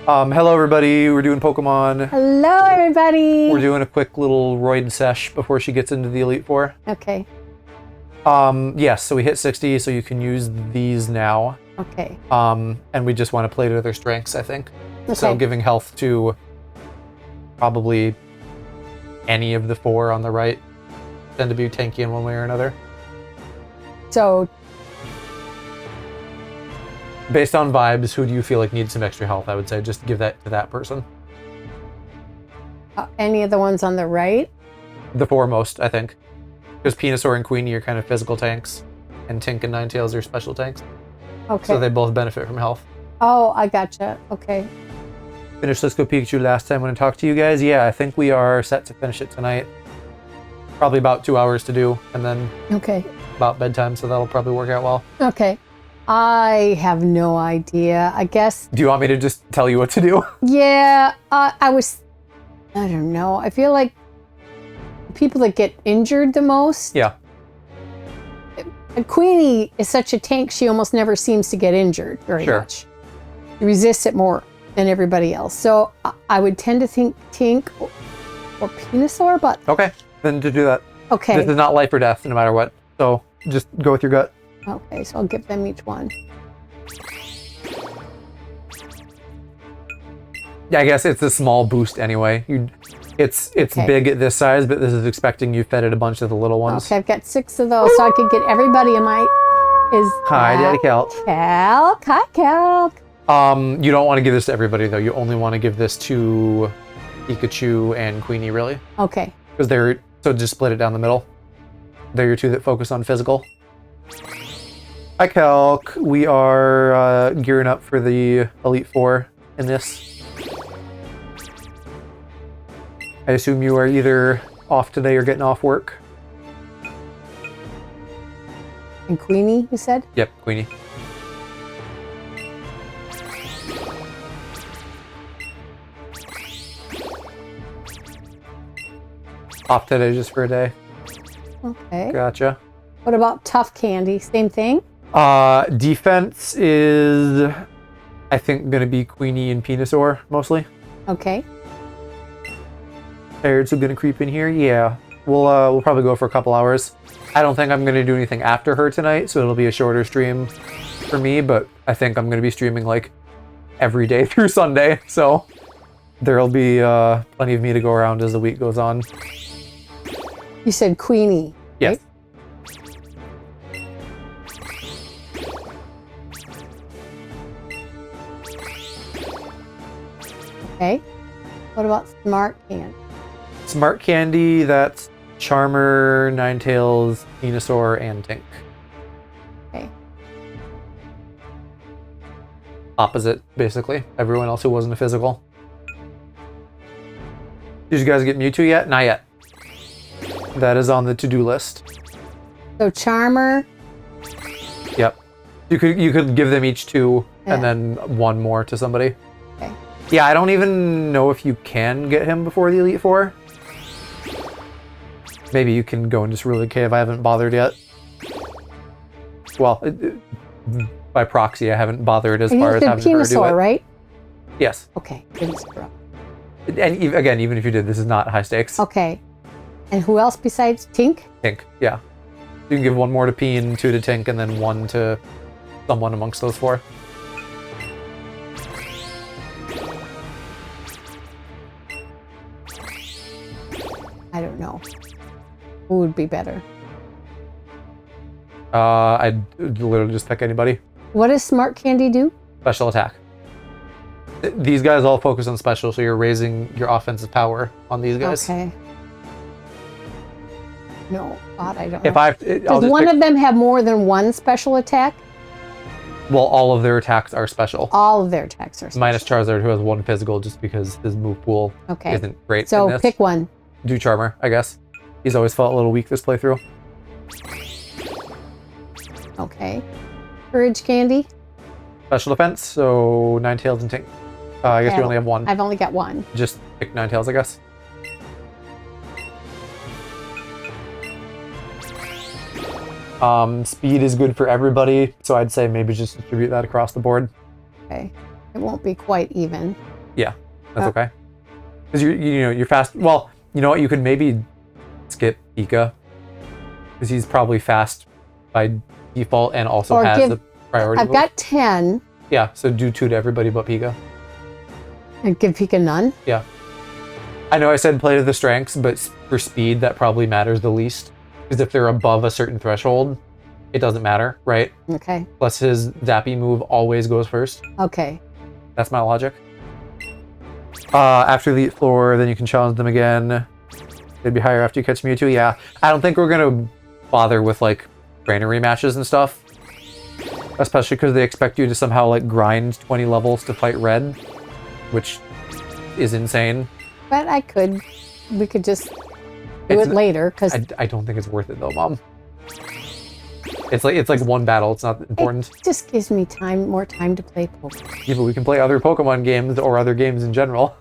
Hello everybody, we're doing Pokemon. Hello everybody. We're doing a quick little Royd sesh before she gets into the Elite Four. Okay. Yes, so we hit 60, so you can use these now. Okay. And we just want to play to their strengths, I think. Okay. So giving health to probably any of the four on the right tend to be tanky in one way or another. So, based on vibes, who do you feel like needs some extra health? I would say just give that to that person. any of the ones on the right? The foremost, I think. Because Venusaur and Queenie are kind of physical tanks, and Tink and Ninetales are special tanks. Okay. So they both benefit from health. Oh, I gotcha. Okay. Finished Let's Go Pikachu last time when I talked to you guys. Yeah, I think we are set to finish it tonight. Probably about 2 hours to do, and then Okay. about bedtime, so that'll probably work out well. Okay. I have no idea. I guess. Do you want me to just tell you what to do? Yeah. I don't know. I feel like people that get injured the most. Yeah. And Queenie is such a tank, she almost never seems to get injured very much. She resists it more than everybody else. So I would tend to think Tink or Venusaur, but... Okay, then to do that. Okay. This is not life or death, no matter what. So just go with your gut. Okay, so I'll give them each one. Yeah, I guess it's a small boost anyway. It's Okay. big at this size, but this is expecting you fed it a bunch of the little ones. Okay, I've got 6 of those, so I could get everybody in my... Hi, Daddy Calc. Calc. Hi, Calc. You don't want to give this to everybody, though. You only want to give this to Pikachu and Queenie, really. Okay. Because they're... So just split it down the middle. They're your two that focus on physical. Hi, Calc. We are gearing up for the Elite Four in this. I assume you are either off today or getting off work. And Queenie, you said? Yep, Queenie. Off today just for a day. Okay. Gotcha. What about Tough Candy? Same thing? Defense is, I think, going to be Queenie and Venusaur, mostly. Okay. Tired's going to creep in here. Yeah, we'll probably go for a couple hours. I don't think I'm going to do anything after her tonight, so it'll be a shorter stream for me, but I think I'm going to be streaming like every day through Sunday, so there'll be plenty of me to go around as the week goes on. You said Queenie. Yes. Right? Okay. What about Smart Candy? Smart Candy, that's Charmer, Ninetales, Venusaur, and Tink. Okay. Opposite, basically. Everyone else who wasn't a physical. Did you guys get Mewtwo yet? Not yet. That is on the to-do list. So Charmer. Yep. You could give them each 2 Yeah. and then 1 more to somebody. Okay. Yeah, I don't even know if you can get him before the Elite Four. Maybe you can go and just rule the cave. I haven't bothered yet. Well, by proxy, I haven't bothered as far as having her do it. Venusaur, right? Yes. Okay. Venusaur. And again, even if you did, this is not high stakes. Okay. And who else besides Tink? Tink, yeah. You can give 1 more to Peen, 2 to Tink, and then 1 to someone amongst those 4. I don't know. Who would be better? I'd literally just pick anybody. What does Smart Candy do? Special attack. These guys all focus on special, so you're raising your offensive power on these guys. Okay. No, God, I don't If know. Does one of them have more than 1 special attack? Well, all of their attacks are special. All of their attacks are special. Minus Charizard, who has 1 physical, just because his move pool Okay. isn't great in So this. pick one. Do Charmer, I guess. He's always felt a little weak this playthrough. Okay. Courage Candy? Special defense, so Ninetales and Tink. I guess you only have 1. I've only got 1. Just pick Ninetales, I guess. Speed is good for everybody, so I'd say maybe just distribute that across the board. Okay. It won't be quite even. Yeah, that's okay. Because you're fast. Well, you know what? You could maybe skip Pika because he's probably fast by default and also has the priority. I've got 10. Yeah, so do 2 to everybody but Pika. And give Pika none? Yeah. I know I said play to the strengths, but for speed, that probably matters the least. Because if they're above a certain threshold, it doesn't matter, right? Okay. Plus his zappy move always goes first. Okay. That's my logic. After Elite Floor, then you can challenge them again. It'd be higher after you catch Mewtwo. Yeah. I don't think we're going to bother with, like, trainer rematches and stuff. Especially because they expect you to somehow, like, grind 20 levels to fight Red. Which is insane. But we could just do it later, because I don't think it's worth it though, Mom. It's like one battle. It's not important. It just gives me more time to play Pokemon. Yeah, but we can play other Pokemon games or other games in general.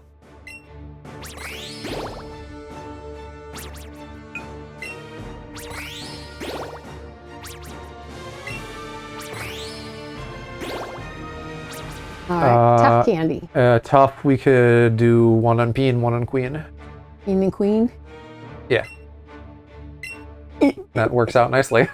All right, tough candy. Tough, we could do 1 on P and 1 on Queen. King and Queen? Yeah. That works out nicely.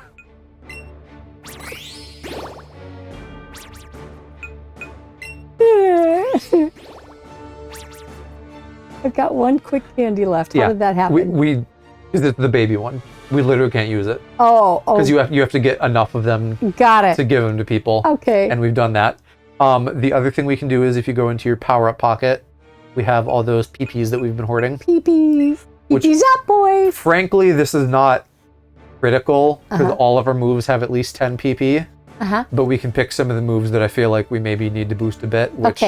I've got 1 quick candy left. How did that happen? Because it's the baby one. We literally can't use it. Oh. Because you have to get enough of them Got it. to give them to people. Okay. And we've done that. The other thing we can do is if you go into your power-up pocket, we have all those PPs that we've been hoarding. PPs. PPs up, boys. Frankly, this is not critical because all of our moves have at least 10 PP. But we can pick some of the moves that I feel like we maybe need to boost a bit. Which,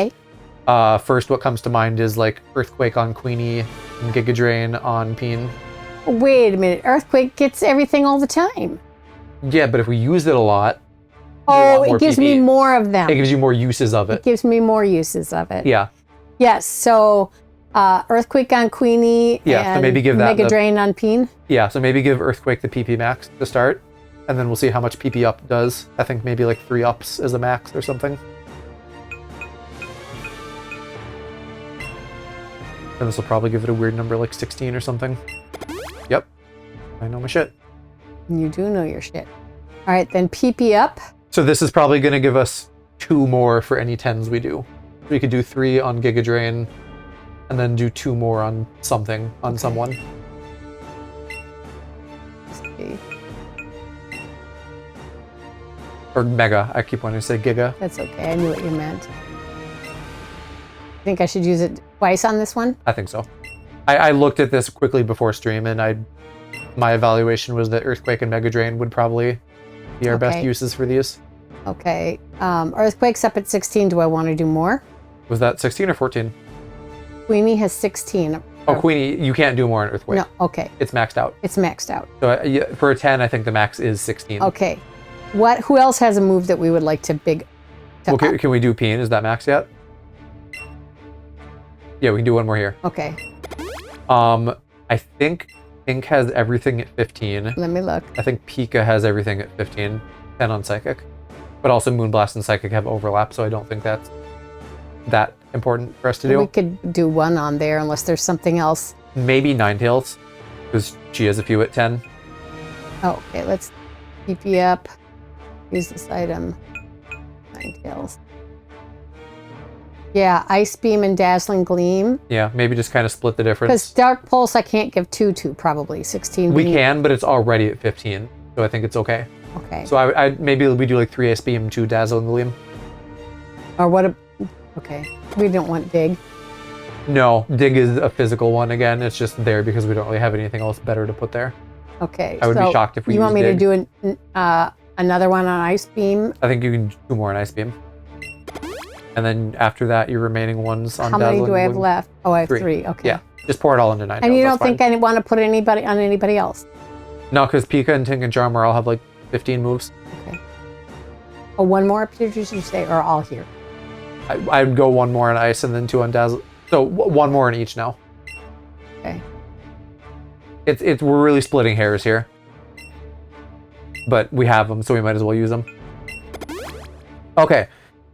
first, what comes to mind is like Earthquake on Queenie and Giga Drain on Peen. Wait a minute. Earthquake gets everything all the time. Yeah, but if we use it a lot... Oh, it gives me more of them. It gives you more uses of it. It gives me more uses of it. Yeah. Yes, so Earthquake on Queenie and so maybe give that Mega Drain on Peen. Yeah, so maybe give Earthquake the PP max to start, and then we'll see how much PP up does. I think maybe like 3 ups is a max or something. And this will probably give it a weird number like 16 or something. Yep. I know my shit. You do know your shit. All right, then PP up. So this is probably going to give us 2 more for any 10s we do. We could do 3 on Giga Drain, and then do 2 more on something, on someone. Okay. Or Mega. I keep wanting to say Giga. That's okay. I knew what you meant. Think I should use it twice on this one? I think so. I looked at this quickly before stream, and my evaluation was that Earthquake and Mega Drain would probably be our best uses for these. Okay. Earthquake's up at 16. Do I want to do more? Was that 16 or 14? Queenie has 16. Oh, Queenie, you can't do more on Earthquake. No, okay. It's maxed out. It's maxed out. So for a 10, I think the max is 16. Okay. Who else has a move that we would like to well, can we do Peen? Is that maxed yet? Yeah, we can do 1 more here. Okay. I think Pink has everything at 15. Let me look. I think Pika has everything at 15. 10 on Psychic. But also Moonblast and Psychic have overlap, so I don't think that's that important for us to do. We could do 1 on there unless there's something else. Maybe Ninetales, because she has a few at 10. Oh, okay, let's PP up. Use this item. Ninetales. Yeah, Ice Beam and Dazzling Gleam. Yeah, maybe just kind of split the difference. Because Dark Pulse I can't give 2 to, probably. 16. We can, but it's already at 15, so I think it's okay. Okay. So I maybe we do like 3 Ice Beam, 2 Dazzling Gleam. Or what okay. We don't want Dig. No, Dig is a physical one again. It's just there because we don't really have anything else better to put there. Okay. I would be shocked if we You want me Dig. to do another one on Ice Beam? I think you can do 2 more on Ice Beam. And then after that, your remaining ones on How Dazzling many do I have Gleam. left? Oh, I have 3. Okay. Yeah, just pour it all into 9. And you don't think I want to put anybody on anybody else? No, because Pika and Tink and Charmer all have like 15 moves. Okay. Oh, 1 more up here, did you say? Or all here? I would go 1 more on Ice and then 2 on Dazzle. So 1 more in each now. Okay. We're really splitting hairs here. But we have them, so we might as well use them. Okay.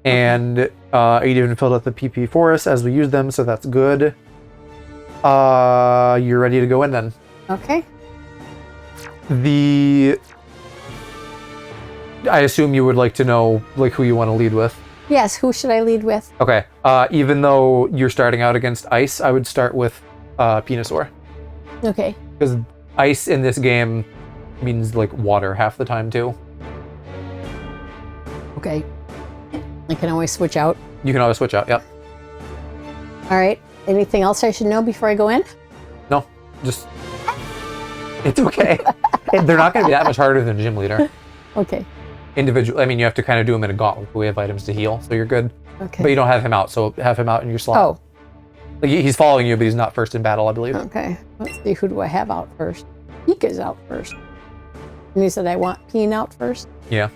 And you even filled up the PP forest as we use them, so that's good. You're ready to go in then. Okay. I assume you would like to know like who you want to lead with. Yes, who should I lead with? Okay. Even though you're starting out against ice, I would start with Venusaur. Okay. Because ice in this game means like water half the time too. Okay. I can always switch out. You can always switch out, yep. All right. Anything else I should know before I go in? No, just... It's okay. They're not going to be that much harder than Gym Leader. Okay. Individual. I mean, you have to kind of do them in a gauntlet. We have items to heal, so you're good. Okay. But you don't have him out, so have him out in your slot. Oh. Like, he's following you, but he's not first in battle, I believe. Okay. Let's see, who do I have out first? Pika's out first. And you said I want Peen out first? Yeah.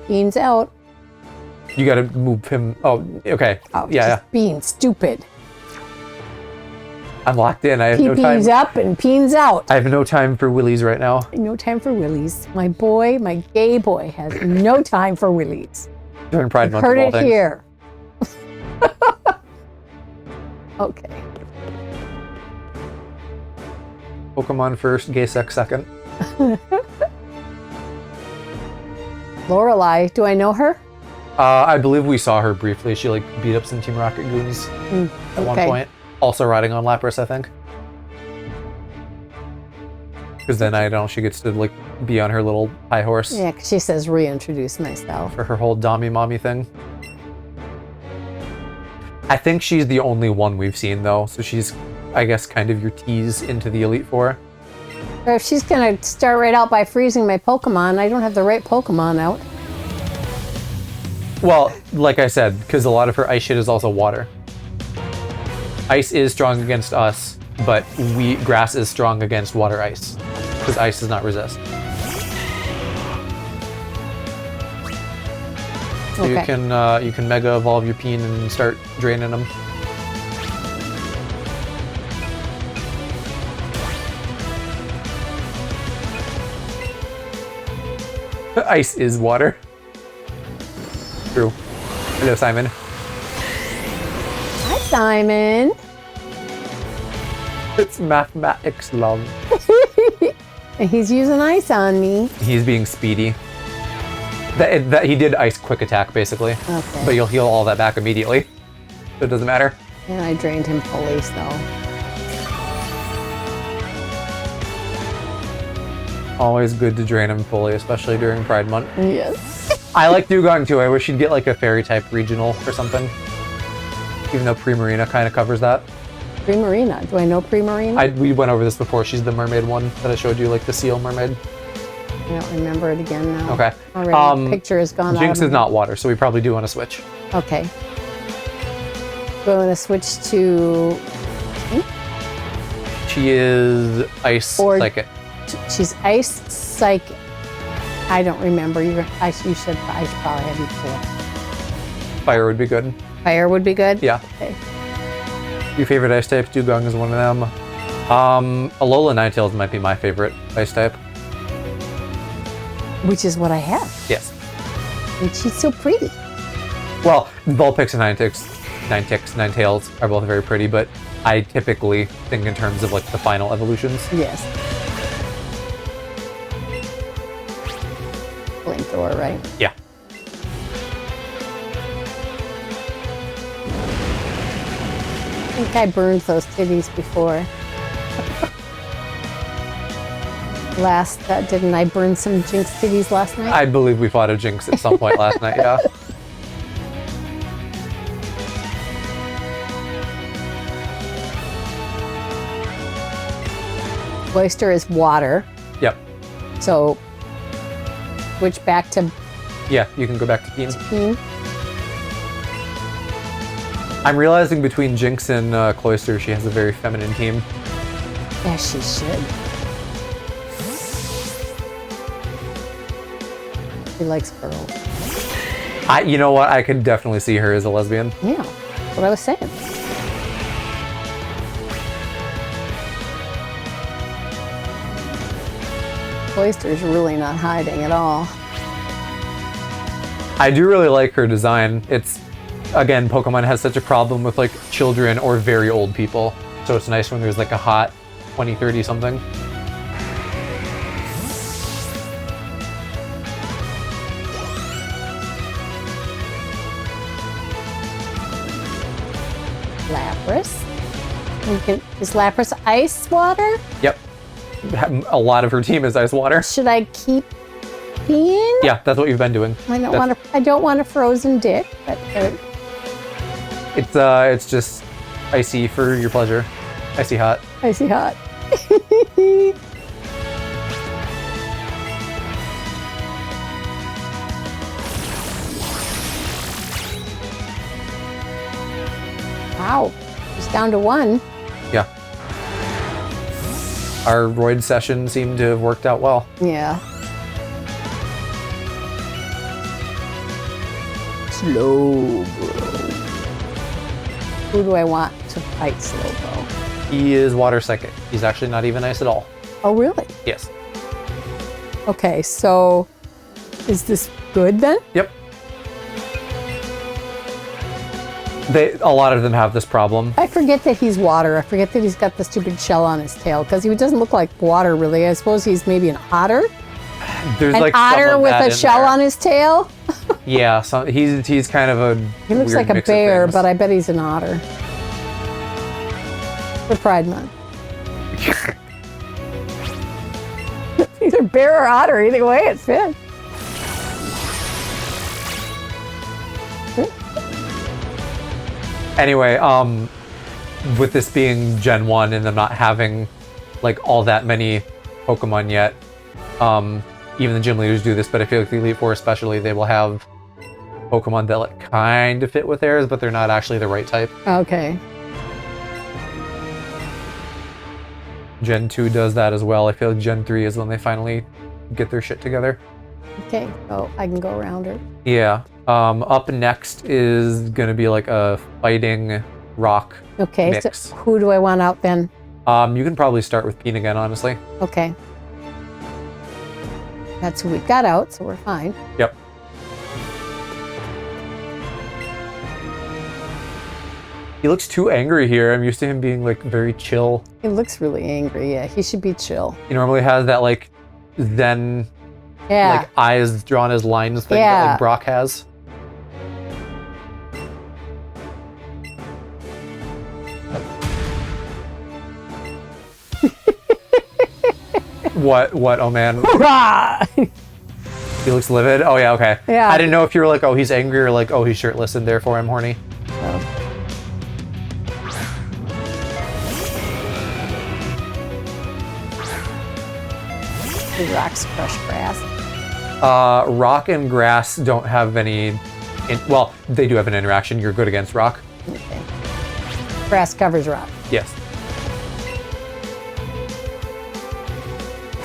Peen's out. You got to move him. Oh, okay. Oh, yeah. Being stupid. I'm locked in. I have no time. Peen's up and Peen's out. I have no time for willies right now. No time for willies. My boy, my gay boy, has no time for willies. During Pride Month. Heard of all it things. here. Okay. Pokemon first, gay sex second. Lorelei, do I know her? I believe we saw her briefly. She like beat up some Team Rocket goons at one point. Also riding on Lapras, I think. Because then I know she gets to like be on her little high horse. Yeah, 'cause she says reintroduce myself. For her whole Dommy Mommy thing. I think she's the only one we've seen though, so she's, I guess, kind of your tease into the Elite Four. But if she's gonna start right out by freezing my Pokemon, I don't have the right Pokemon out. Well, like I said, because a lot of her ice shit is also water. Ice is strong against us, but grass is strong against water ice. Because ice does not resist. So Okay. you can Mega Evolve your Peen and start draining them. Ice is water. True. Hello, Simon. Hi, Simon. It's mathematics, love. And he's using ice on me. He's being speedy. That he did ice quick attack, basically. Okay. But you'll heal all that back immediately. So it doesn't matter. And I drained him fully, so. Always good to drain him fully, especially during Pride Month. Yes. I like Dugong too. I wish he'd get like a fairy type regional or something. Even though Primarina kind of covers that. Primarina. Do I know Primarina? We went over this before. She's the mermaid one that I showed you, like the seal mermaid. I don't remember it again now. Okay. Already, the picture is gone. Jinx is not water, so we probably do want to switch. Okay. Going to switch to. She is ice psychic. She's ice psychic. I don't remember. You should. I should probably have you pull. Fire would be good. Fire would be good. Yeah. Okay. Your favorite ice types? Dugong is one of them. Alola Ninetales might be my favorite ice type. Which is what I have. Yes. And she's so pretty. Well, Vulpix and Ninetales are both very pretty, but I typically think in terms of like the final evolutions. Yes. Flamethrower, right? Yeah. I think I burned those titties before. Didn't I burn some Jinx titties last night? I believe we fought a Jinx at some point last night, yeah. Oyster is water, Yep. so switch back to Yeah, you can go back to Peen. Peen. I'm realizing between Jinx and Cloyster, she has a very feminine team. Yeah, she should. She likes girls. You know what? I could definitely see her as a lesbian. Yeah, that's what I was saying. Oyster's really not hiding at all. I do really like her design. It's, again, Pokemon has such a problem with like children or very old people. So it's nice when there's like a hot 20, 30 something. Lapras. Is Lapras ice water? Yep. A lot of her team is ice water. Should I keep peeing? Yeah, that's what you've been doing. I don't want a frozen dick, but it's just icy for your pleasure. Icy hot. icy hot. Wow, it's down to 1. Yeah. Our roid session seemed to have worked out well. Yeah. Slowbro. Who do I want to fight Slowbro? He is water psychic. He's actually not even ice at all. Oh, really? Yes. Okay, so is this good then? Yep. A lot of them have this problem. I forget that he's water. I forget that he's got the stupid shell on his tail because he doesn't look like water really. I suppose he's maybe an otter. There's An like some otter of with that a in shell there. on his tail. Yeah, so he's kind of a. He looks weird like a mix of bear, things. but I bet he's an otter. For Pride Month. Either bear or otter. Either way, it fits. Anyway, with this being Gen 1 and them not having like all that many Pokemon yet, even the gym leaders do this, but I feel like the Elite Four especially, they will have Pokemon that like kind of fit with theirs, but they're not actually the right type. Okay. Gen 2 does that as well. I feel like Gen 3 is when they finally get their shit together. Okay, so I can go around her. Yeah. Up next is gonna be like a fighting rock Okay, mix. so who do I want out then? You can probably start with Peen again, honestly. Okay. That's who we've got out, so we're fine. Yep. He looks too angry here. I'm used to him being like very chill. He looks really angry. Yeah, he should be chill. He normally has that like Zen, Yeah. like eyes drawn as lines thing that Yeah. like Brock has. What? Oh man. Hurrah! He looks livid. Oh yeah, okay. Yeah. I didn't know if you were like, oh, he's angry or like, oh, he's shirtless and therefore I'm horny. The rocks crush grass. Rock and grass don't have any. Well, they do have an interaction. You're good against rock. Okay. Grass covers rock. Yes.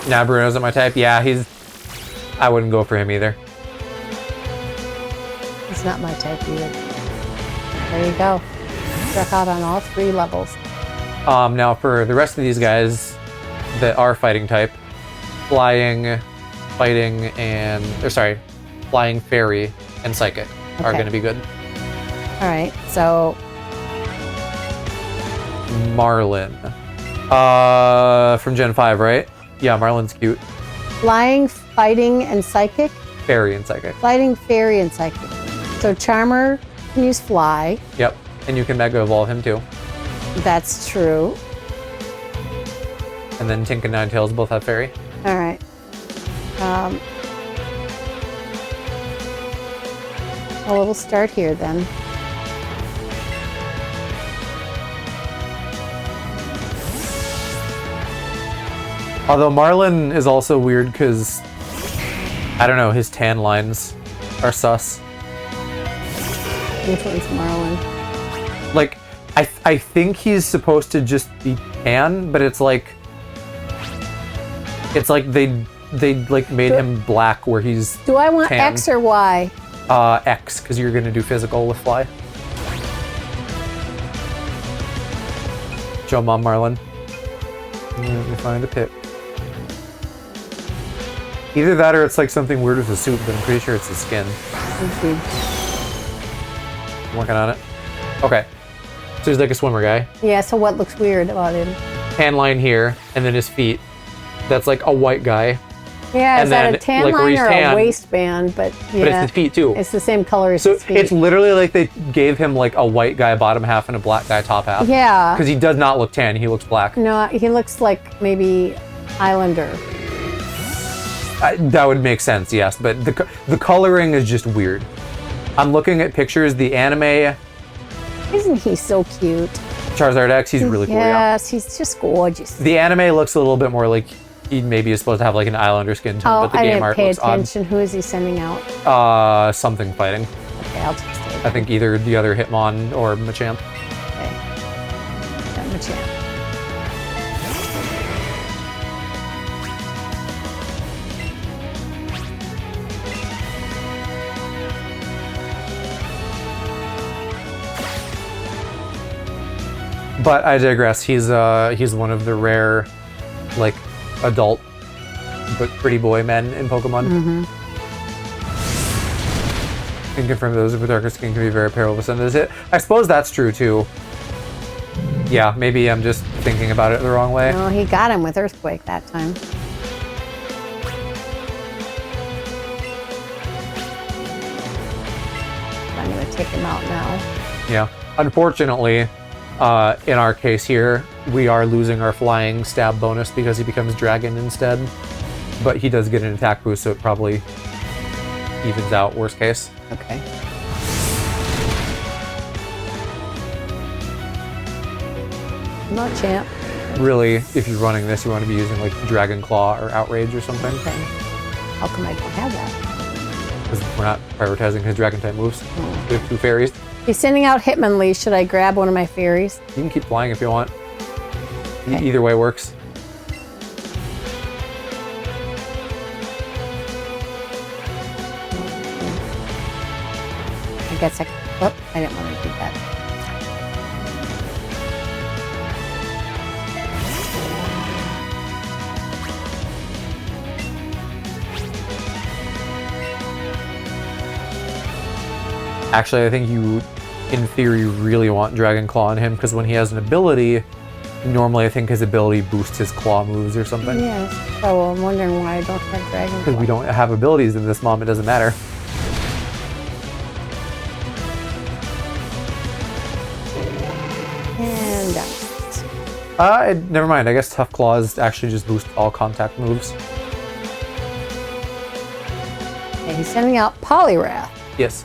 Nah, Bruno's not my type. Yeah, I wouldn't go for him either. It's not my type either. There you go. Struck out on all 3 levels. Now for the rest of these guys that are fighting type, flying, fighting, flying, fairy, and psychic are Okay. going to be good. All right, so Marlin. From Gen 5, right? Yeah, Marlin's cute. flying, fighting, and psychic. Fairy and psychic. Fighting, fairy, and psychic. So Charmer can use fly. Yep. And you can Mega Evolve him too. That's true. And then Tink and Ninetales both have fairy. All right. Well, we'll start here then. Although Marlin is also weird because, I don't know, his tan lines are sus. Which one's Marlin? Like, I think he's supposed to just be tan, but it's like they like made him black where he's Do I want tan. X or Y? X, because you're gonna do physical with fly. Show Mom Marlin. Let me find a pic. Either that or it's like something weird with the suit, but I'm pretty sure it's the skin. Agreed. Working on it. Okay. So he's like a swimmer guy. Yeah, so what looks weird about him? Tan line here, and then his feet. That's like a white guy. Yeah, And is that then, a tan like, where line he's or tan, a waistband? But yeah, But it's his feet too. it's the same color as So his feet. it's literally like they gave him like a white guy bottom half and a black guy top half. Yeah. Because he does not look tan. He looks black. No, he looks like maybe Islander. That would make sense, yes. But the coloring is just weird. I'm looking at pictures. The anime Isn't he so cute? Charizard X, he's really cool. Yeah. Yes, he's just gorgeous. The anime looks a little bit more like he maybe is supposed to have like an Islander skin tone, Oh, but the I game didn't art pay looks attention. Who is he sending out? odd. Something fighting. Okay, I'll just stay. I think either the other Hitmon or Machamp. Okay. Got Machamp. But I digress. He's one of the rare, like, adult but pretty boy men in Pokemon. Mm-hmm. Can confirm those with darker skin can be very perilous. And I suppose that's true too. Yeah, maybe I'm just thinking about it the wrong way. No, he got him with Earthquake that time. I'm gonna take him out now. Yeah. Unfortunately, in our case here, we are losing our flying stab bonus because he becomes dragon instead. But he does get an attack boost, so it probably evens out, worst case. Okay. Machamp. Really, if you're running this, you want to be using like Dragon Claw or Outrage or something. Okay. How come I don't have that? Because we're not prioritizing his Dragon type moves. We have 2 fairies. He's sending out Hitmonlee. Should I grab one of my fairies? You can keep flying if you want. Okay. Either way works. I guess I didn't want to do that. Actually, I think you, in theory, really want Dragon Claw on him because when he has an ability, normally I think his ability boosts his claw moves or something. Yes. So I'm wondering why I don't have Dragon Because Claw. we don't have abilities in this mom, it doesn't matter. And out. Never mind. I guess Tough Claws actually just boost all contact moves. Okay, he's sending out Poliwrath. Yes.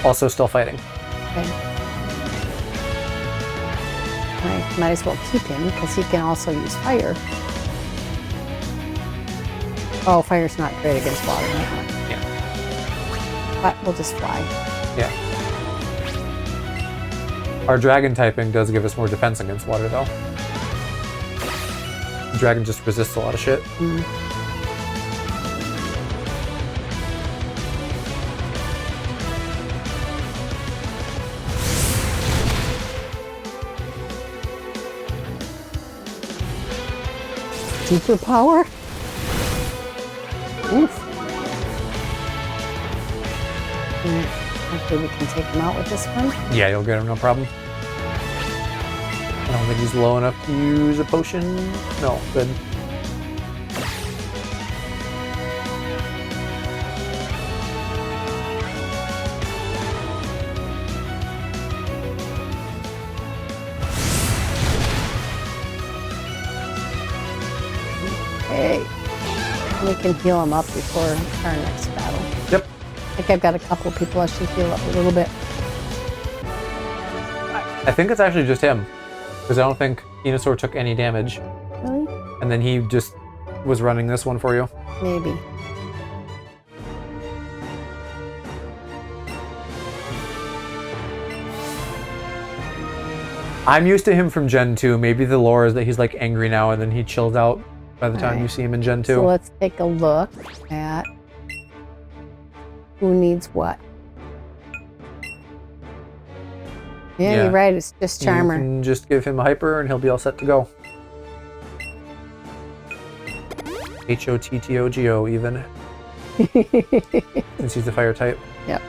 Also still fighting. Okay. I might as well keep him because he can also use fire. Oh, fire's not great against water. Yeah. But we'll just fly. Yeah. Our dragon typing does give us more defense against water, though. Dragon just resists a lot of shit. Superpower? Oof. Alright, hopefully we can take him out with this one. Yeah, you'll get him, no problem. I don't think he's low enough to use a potion. No, good. Okay. We can heal him up before our next battle. Yep. I think I've got a couple of people I should heal up a little bit. I think it's actually just him. Because I don't think Venusaur took any damage. Really? And then he just was running this one for you. Maybe. I'm used to him from Gen 2. Maybe the lore is that he's like angry now and then he chills out by the time Alright. you see him in Gen 2. So let's take a look at who needs what. Yeah, you're right. It's just Charmer. You can just give him a hyper and he'll be all set to go. HOTTOGO even. since he's a fire type. Yep.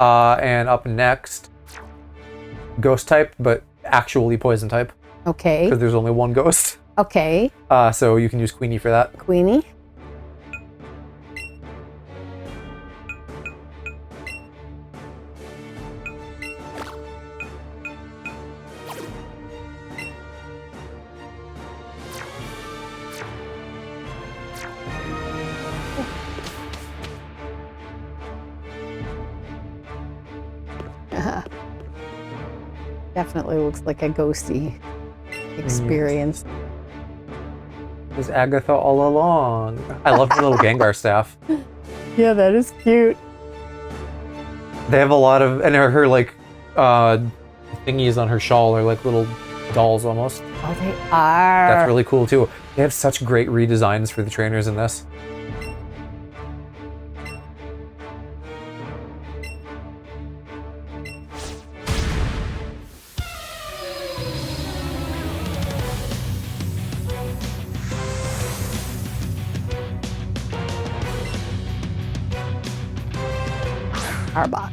And up next, ghost type, but actually poison type. Okay. Because there's only one ghost. Okay. So you can use Queenie for that. Queenie. Definitely looks like a ghosty experience. It was Agatha all along. I love the little Gengar staff. Yeah, that is cute. They have a lot of, and her like thingies on her shawl are like little dolls almost. Oh, they are. That's really cool too. They have such great redesigns for the trainers in this. Arbok.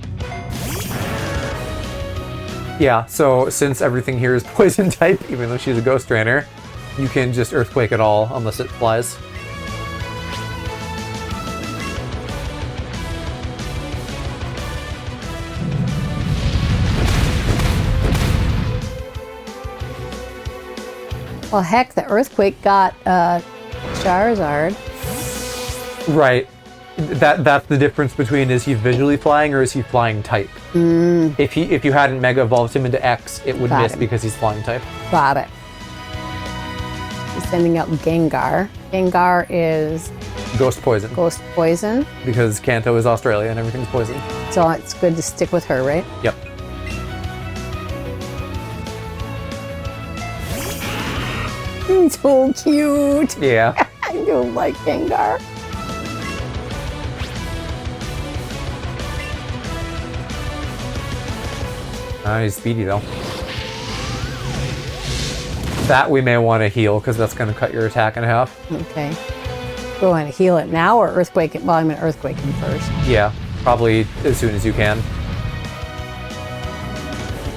Yeah, so since everything here is poison type, even though she's a ghost trainer, you can just earthquake it all unless it flies. Well, heck, the earthquake got Charizard. Right. That's the difference between is he visually flying or is he flying type. If you hadn't Mega Evolved him into X, it would miss because he's flying type. Got it. He's sending out Gengar. Gengar is Ghost poison. ghost poison, Because Kanto is Australia and everything's poison. so it's good to stick with her, right? Yep. So cute. Yeah. I do like Gengar. He's speedy though. That we may want to heal because that's going to cut your attack in half. Okay. Go ahead and heal it now or earthquake it? Well, I'm going to earthquake him first. Yeah, probably as soon as you can.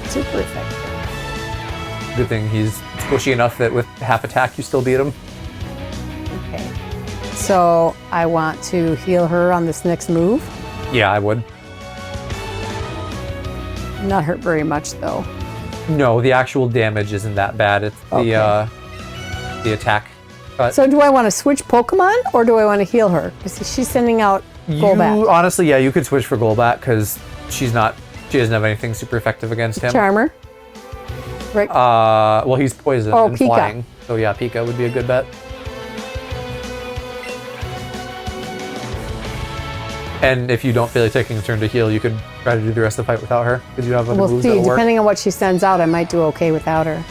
Super effective. Good thing he's squishy enough that with half attack you still beat him. Okay. So I want to heal her on this next move. Yeah, I would. Not hurt very much though. No, the actual damage isn't that bad. It's the attack. So do I want to switch Pokemon or do I want to heal her? Because she's sending out Golbat. Honestly, yeah, you could switch for Golbat because she doesn't have anything super effective against him. Charmer. Right. Well, he's poisoned and Pika. flying. So yeah, Pika would be a good bet. And if you don't feel like taking a turn to heal, you could try to do the rest of the fight without her because you have other We'll moves see. that'll work. Depending on what she sends out, I might do okay without her.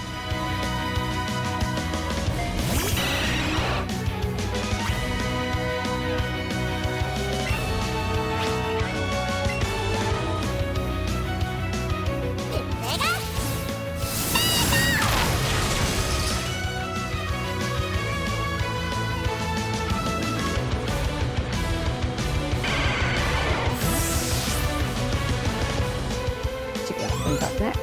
She got things up next.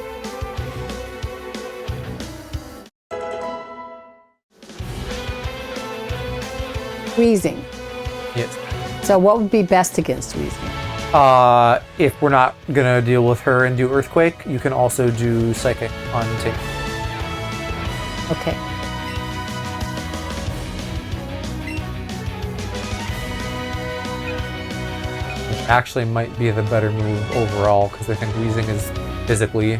Wheezing. Yes. So what would be best against wheezing? If we're not gonna deal with her and do Earthquake, you can also do Psychic on Tink. Okay. Which actually might be the better move overall because I think Wheezing is physically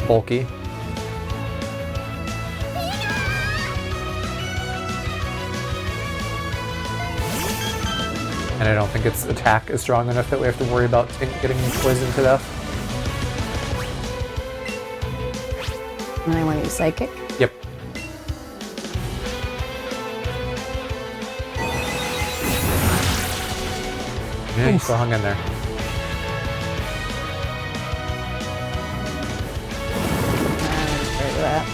bulky. And I don't think its attack is strong enough that we have to worry about Tink getting poisoned to death. And I want to use Psychic. Yep. Yeah, you still hung in there. Great with that.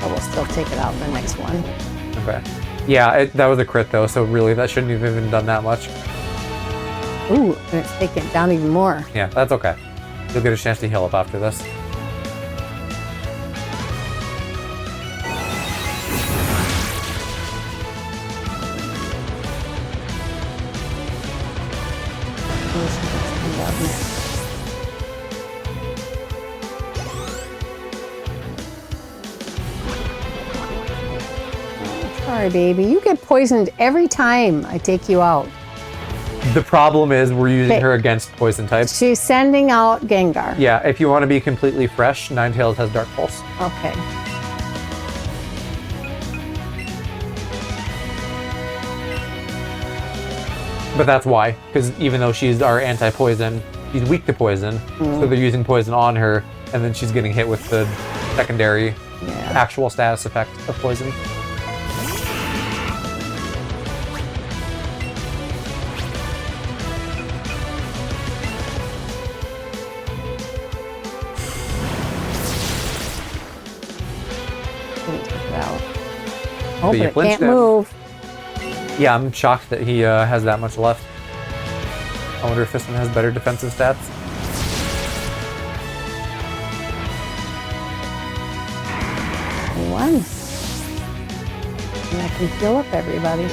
But we'll still take it out in the next one. Okay. Yeah, that was a crit though, so really that shouldn't have even done that much. Ooh, and it's taking it down even more. Yeah, that's okay. You'll get a chance to heal up after this. Sorry, baby. You get poisoned every time I take you out. The problem is we're using Okay. her against poison types. She's sending out Gengar. Yeah, if you want to be completely fresh, Ninetales has Dark Pulse. Okay. But that's why, because even though she's our anti-poison, she's weak to poison, so they're using poison on her, and then she's getting hit with the secondary actual status effect of poison. Didn't take it out. Oh, But you but it flinched can't him. move. Yeah, I'm shocked that he has that much left. I wonder if this one has better defensive stats. One. And I can heal up everybody.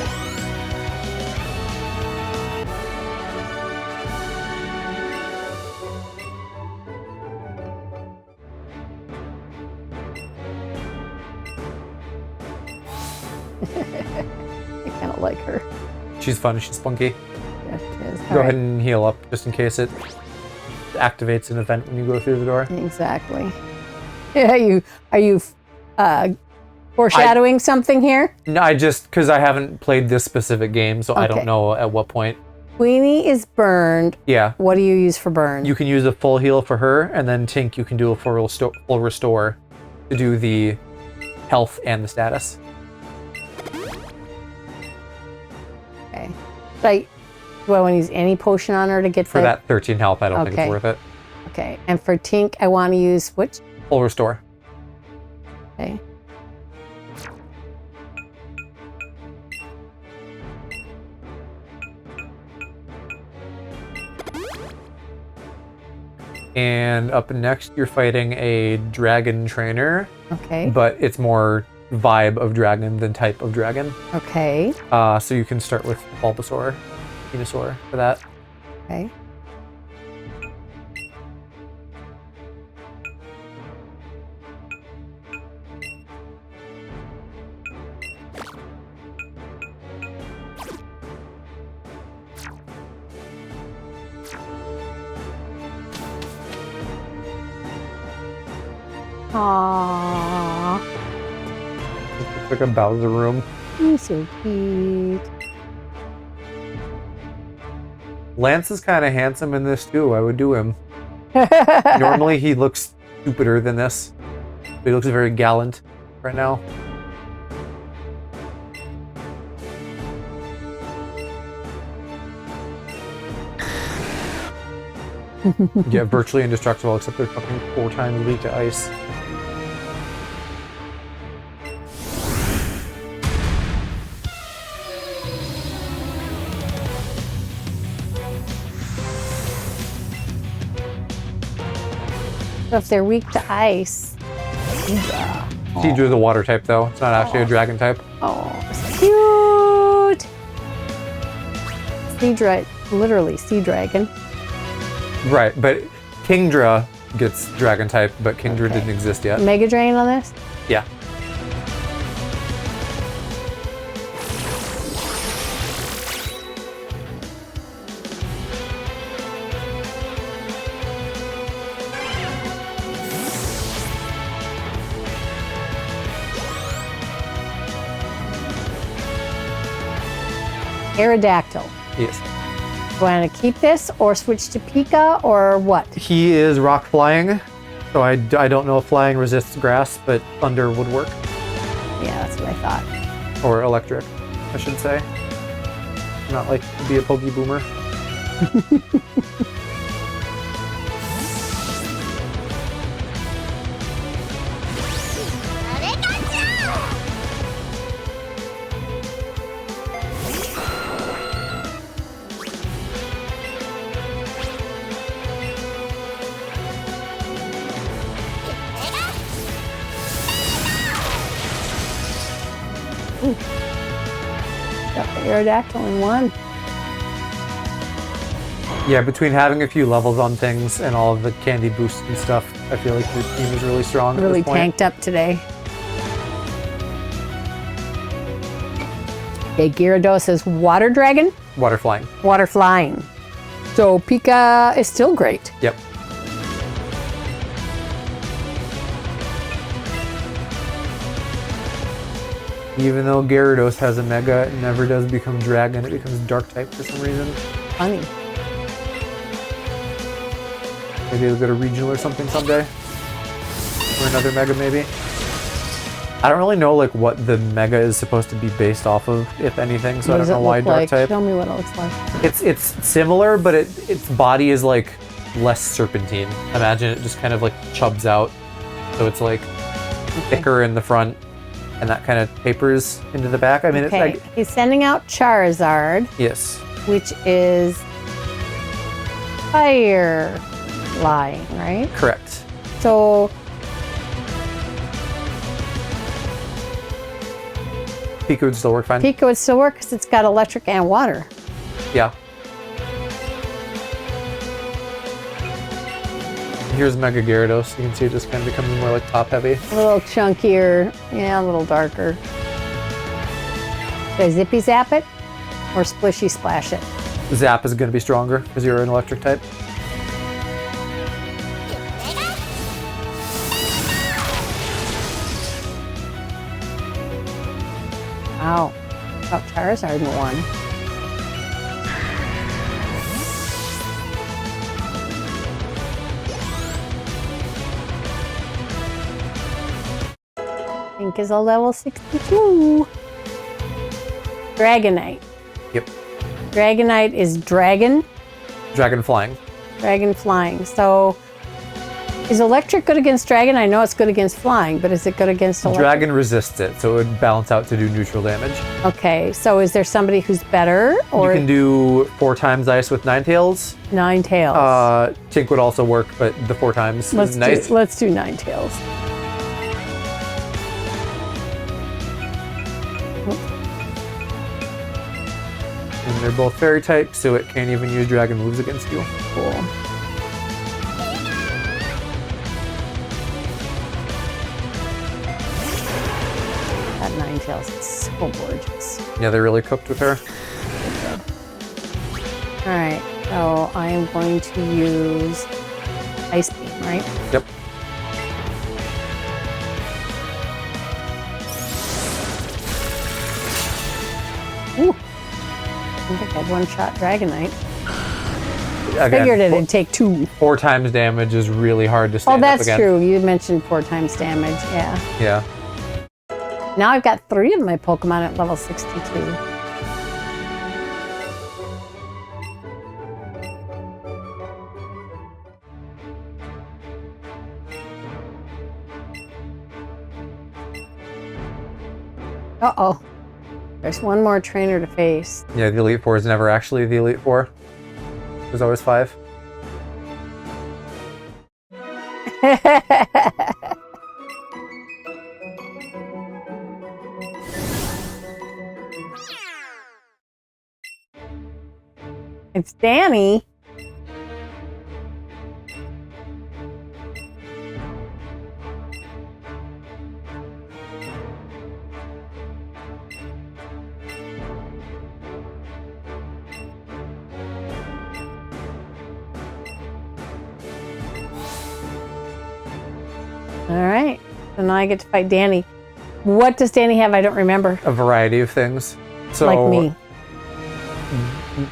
I kind of like her. She's fun, she's spunky. Yeah, she is. Go ahead and heal up, just in case it activates an event when you go through the door. Exactly. Yeah, are you foreshadowing something here? No, because I haven't played this specific game, so I don't Okay. know at what point. Queenie is burned. Yeah, What do you use for burn? you can use a full heal for her, and then Tink, you can do a full restore to do the health and the status. Okay. Do I want to use any potion on her to get For that 13 health, I don't think it's Okay. worth it. Okay. And for Tink, I want to use which? Full restore. Okay. And up next, you're fighting a dragon trainer, Okay. but it's more vibe of dragon than type of dragon. Okay. So you can start with Bulbasaur, Venusaur for that. Okay. Aww. It's like a Bowser room. You're so cute. Lance is kind of handsome in this too. I would do him. Normally he looks stupider than this, but he looks very gallant right now. Yeah, virtually indestructible, except they're fucking 4 times weak to ice. So if they're weak to ice. Seadra's a water type though. It's not actually a dragon type. Oh, cute. Sea literally sea dragon. Right, but Kingdra gets dragon type, but Kingdra Okay. didn't exist yet. Mega Drain on this? Yeah. Aerodactyl. Yes. Do I want to keep this or switch to Pika or what? He is rock flying, so I don't know if flying resists grass, but thunder would work. Yeah, that's what I thought. Or electric, I should say. Not like to be a Poke Boomer. Got the Aerodactyl in one. Yeah, between having a few levels on things and all of the candy boosts and stuff, I feel like your team is really strong. Really at this point. tanked up today. Okay, Gyarados is Water Dragon. Water flying. Water Flying. So Pika is still great. Yep. Even though Gyarados has a Mega, it never does become Dragon. It becomes Dark type for some reason. Funny. Maybe it'll go to regional or something someday. Or another Mega, maybe. I don't really know like what the Mega is supposed to be based off of, if anything. So I don't know why Dark type. Show me what it looks like. It's similar, but its body is like less serpentine. Imagine it just kind of like chubs out, so it's like thicker in the front, and that kind of tapers into the back. I mean, it's like he's sending out Charizard. Yes. Which is fire flying, right? Correct. So Pika would still work fine. Pika would still work because it's got electric and water. Yeah. Here's Mega Gyarados. You can see it just kind of becomes more like top heavy. A little chunkier, yeah, a little darker. Should I Zippy Zap it or Splishy Splash it? Zap is going to be stronger because you're an electric type. Wow. Got Charizard in one. Pink is a level 62. Dragonite. Yep. Dragonite is dragon. Dragon flying. Dragon flying. So is electric good against dragon? I know it's good against flying, but is it good against electric? Dragon resists it, so it would balance out to do neutral damage. Okay, so is there somebody who's better? Or You can do 4 times ice with Ninetales. Ninetales. Tink would also work, but the 4 times is nice. Let's do Ninetales. And they're both fairy types, so it can't even use dragon moves against you. Cool. That Ninetales is so gorgeous. Yeah, they're really cooked with her. Alright, so I am going to use Ice Beam, right? Yep. Ooh. I think I'd one-shot Dragonite. Again, Figured it'd take 2. 4 times damage is really hard to stand Oh, up that's against. true. You mentioned 4 times damage, yeah. Yeah. Now I've got 3 of my Pokemon at level 62. Uh-oh. There's one more trainer to face. Yeah, the Elite Four is never actually the Elite Four. There's always 5. It's Danny. All right, so now I get to fight Danny. What does Danny have? I don't remember. A variety of things. So Like me.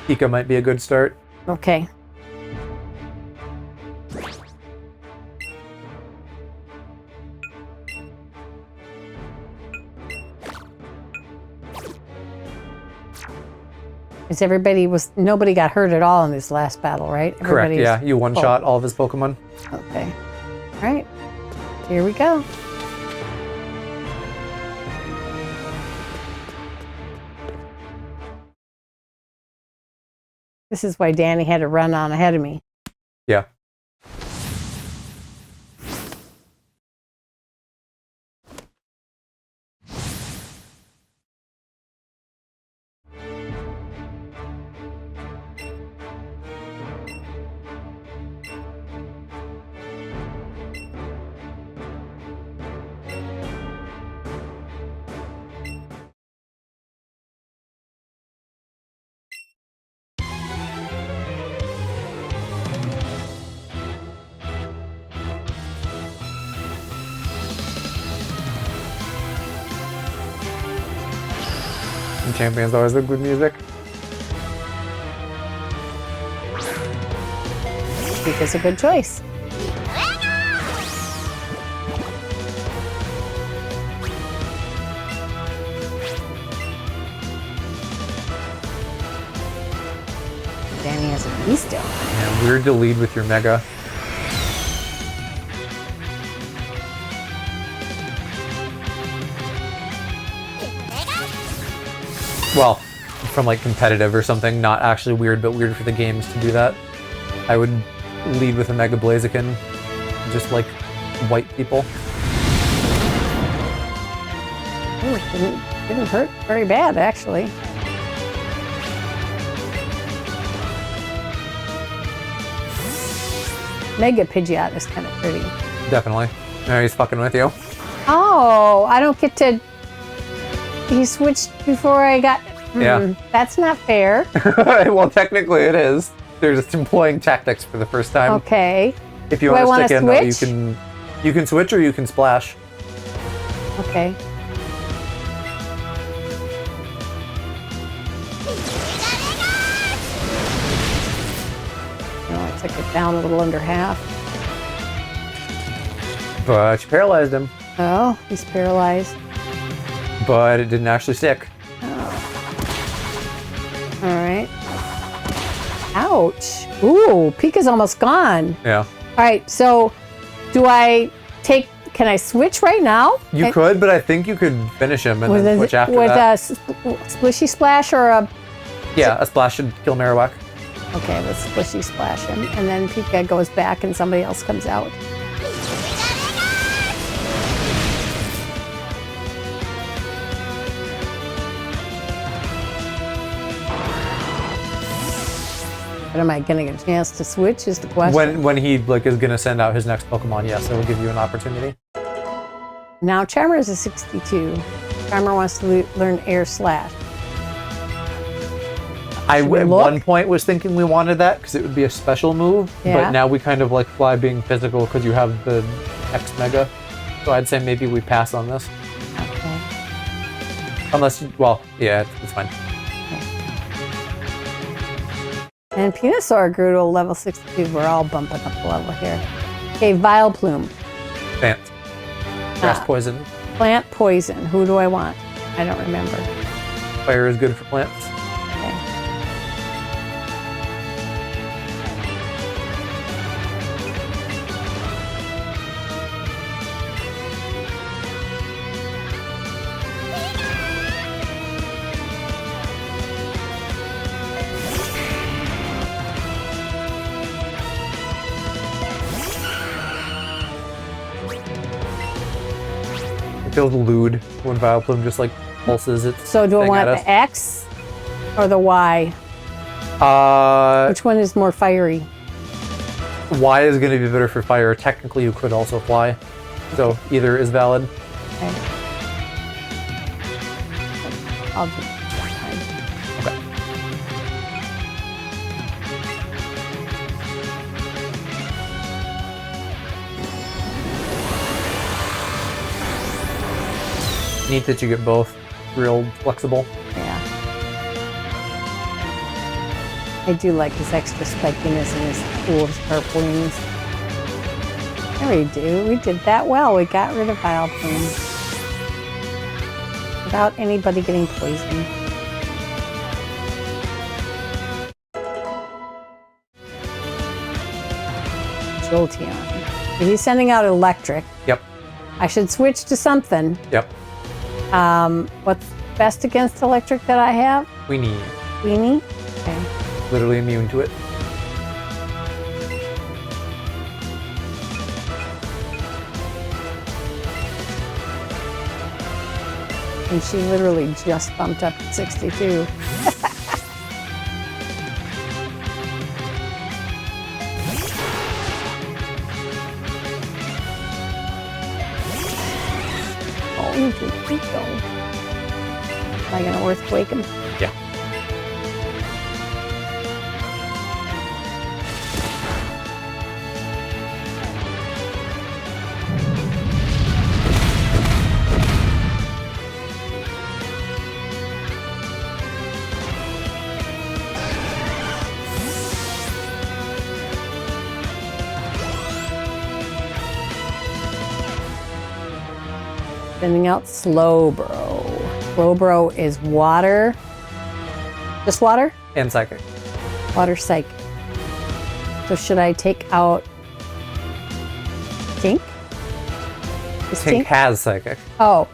Pika might be a good start. Okay. Is nobody got hurt at all in this last battle, right? Correct, Everybody's yeah. You one-shot all of his Pokemon. Okay. All right. Here we go. This is why Danny had to run on ahead of me. Yeah. Champions always have good music. Pika's a good choice. Danny has a beast still. Yeah, weird to lead with your Mega. Well, from like competitive or something, not actually weird, but weird for the games to do that. I would lead with a Mega Blaziken, just like white people. Ooh, didn't hurt very bad, actually. Mega Pidgeot is kind of pretty. Definitely. No, he's fucking with you. Oh, I don't get to... He switched before I got... Yeah. That's not fair. Well, technically it is. They're just employing tactics for the first time. Okay. If you Do I want to wanna stick in, though, switch? you can switch or you can splash. Okay. No, I took it down a little under half. But you paralyzed him. Oh, he's paralyzed. But it didn't actually stick. All right. Ouch. Ooh, Pika's almost gone. Yeah. All right, so do I take... Can I switch right now? You could, but I think you could finish him and then switch after with that. a Splishy Splash or a... Yeah, a splash should kill Marowak. Okay, let's Splishy Splash him. And then Pika goes back and somebody else comes out. But am I going to get a chance to switch is the question. When he like is gonna send out his next Pokemon, yes, it will give you an opportunity. Now Charmer is a 62. Charmer wants to learn Air Slash. I Should we at look? one point was thinking we wanted that because it would be a special move, Yeah. but now we kind of like fly being physical because you have the X Mega. So I'd say maybe we pass on this. Okay. Unless, well, yeah, it's fine. And Venusaur grew to a level 62. We're all bumping up the level here. Okay, Vileplume. Plant. Grass poison. Plant poison. Who do I want? I don't remember. Fire is good for plants. Okay. It feels lewd when Vileplume just like pulses its So do I thing want at the X or the Y? us. Which one is more fiery? Y is going to be better for fire. Technically, you could also fly. So either is valid. Okay. I'll do Okay. Neat that you get both. Real flexible. Yeah. I do like his extra spikiness and his cool sharp wings. There we do. We did that well. We got rid of Vileplume. Without anybody getting poisoned. Jolteon. He's sending out electric. Yep. I should switch to something. Yep. What's best against electric that I have? We need. Weenie? Okay. Literally immune to it. And she literally just bumped up to 62. Oh, you can keep going. Am I gonna earthquake him? Yeah. Sending out Slowbro. Slowbro is water. Just water? And psychic. Water psychic. So should I take out Tink? Is Tink has psychic. Oh,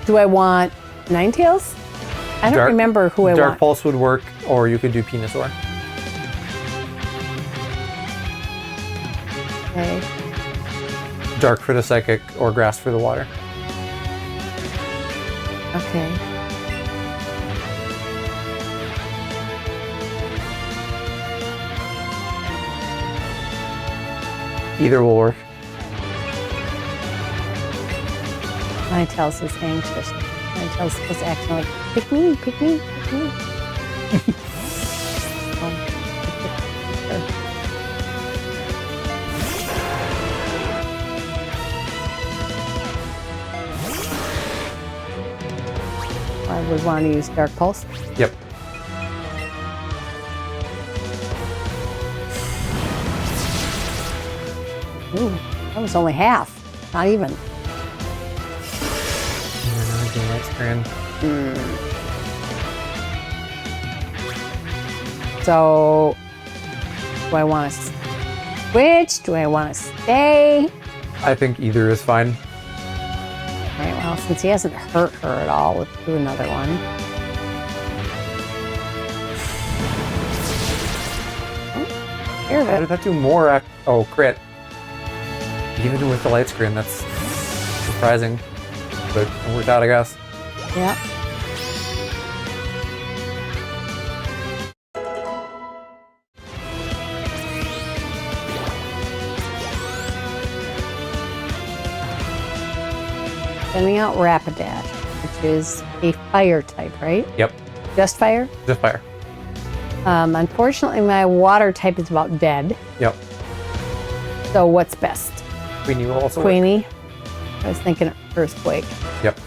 do I want Ninetales? I don't remember who I want. Dark Pulse would work, or you could do Venusaur. Okay. Dark for the psychic, or Grass for the water. Okay. Either will work. Ninetales is anxious. Ninetales is acting like, pick me, pick me, pick me. I would want to use Dark Pulse. Yep. Ooh, that was only half. Not even. So, do I want to switch? Do I want to stay? I think either is fine. Alright, well, since he hasn't hurt her at all, let's do another one. Oh, here's How it. did that do more? Oh, crit. Even with the light screen, that's surprising. But it worked out, I guess. Yeah. Sending out Rapidash, which is a fire type, right? Yep. Just fire? Just fire. Unfortunately, my water type is about dead. Yep. So what's best? Queenie will also work. Queenie? I was thinking Earthquake. Yep.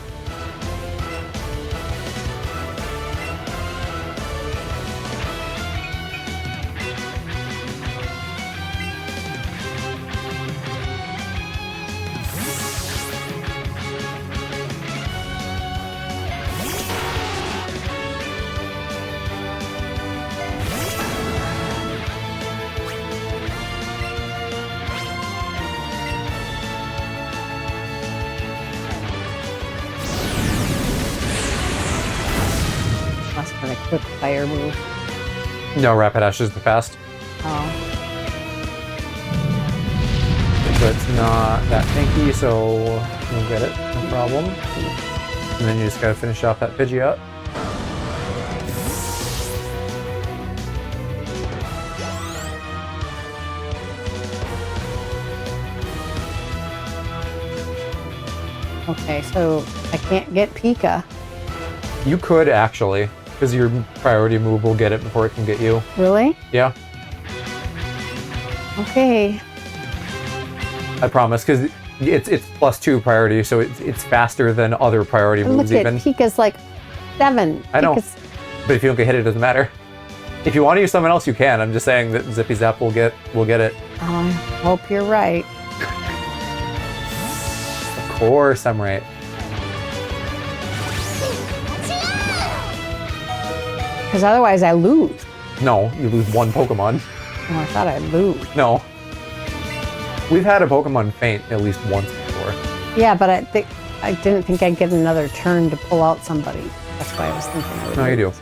Must have been a quick fire move. No, Rapidash is the fast. Oh. But it's not that tanky, so we'll get it. No problem. And then you just gotta finish off that Pidgeot. Okay, so I can't get Pika. You could actually, because your priority move will get it before it can get you. Really? Yeah, Okay. I promise, because it's +2 priority, so it's faster than other priority And moves look at even. Pika's like 7. I know. Pika's- But if you don't get hit, it doesn't matter. If you want to use someone else, you can. I'm just saying that Zippy Zap will get it. I hope you're right. Of course, I'm right. Because otherwise I lose. No, you lose one Pokemon. Oh, I thought I'd lose. No. We've had a Pokemon faint at least once before. Yeah, but I didn't think I'd get another turn to pull out somebody. That's why I was thinking I would No, you do. lose.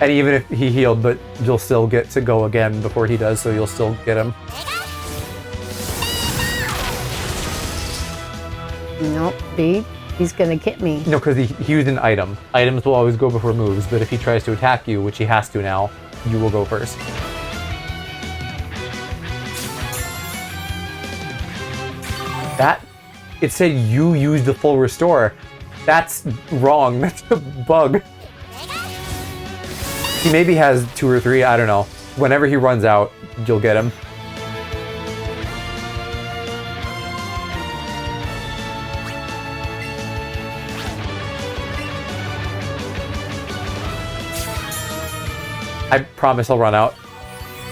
And even if he healed, but you'll still get to go again before he does, so you'll still get him. Nope, see? He's gonna get me. No, because he used an item. Items will always go before moves, but if he tries to attack you, which he has to now, you will go first. It said you used the full restore. That's wrong. That's a bug. He maybe has 2 or 3, I don't know. Whenever he runs out, you'll get him. I promise I'll run out.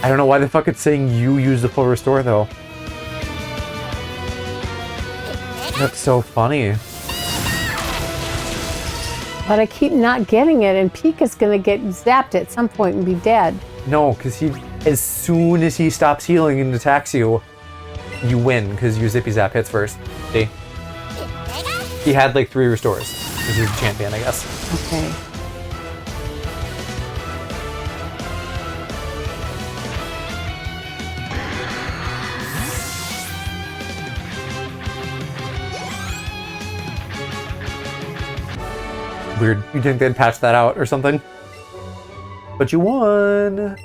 I don't know why the fuck it's saying you use the full restore though. That's so funny. But I keep not getting it, and Pika's gonna get zapped at some point and be dead. No, because as soon as he stops healing and attacks you, you win because your Zippy Zap hits first. See? He had like 3 restores because he's a champion, I guess. Okay. Weird. You think they'd patch that out or something? But you won!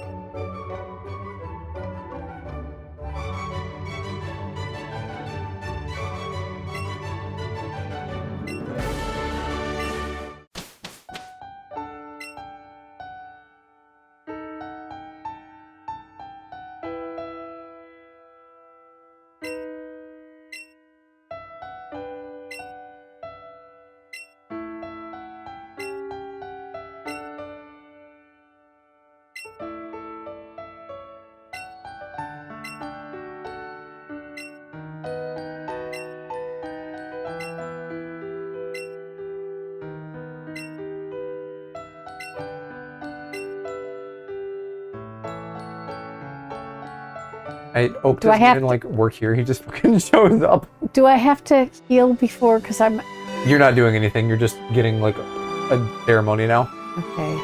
Oak doesn't even like work here. He just fucking shows up. Do I have to heal before? Because I'm... You're not doing anything. You're just getting like a ceremony now. Okay.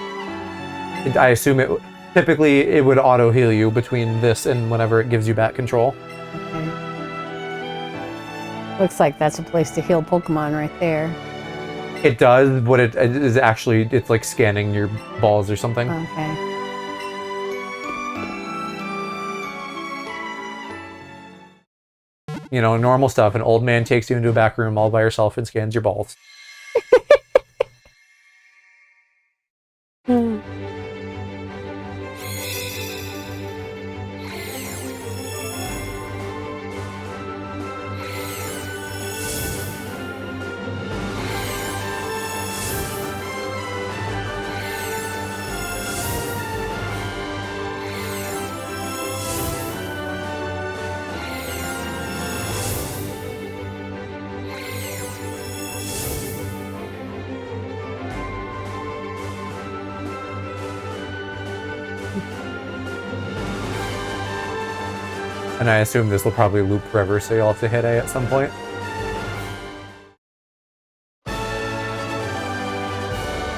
I assume typically it would auto heal you between this and whenever it gives you back control. Okay. Looks like that's a place to heal Pokemon right there. It does. What it is actually, it's like scanning your balls or something. Okay. You know, normal stuff. An old man takes you into a back room all by yourself and scans your balls. And I assume this will probably loop forever, so you'll have to hit A at some point.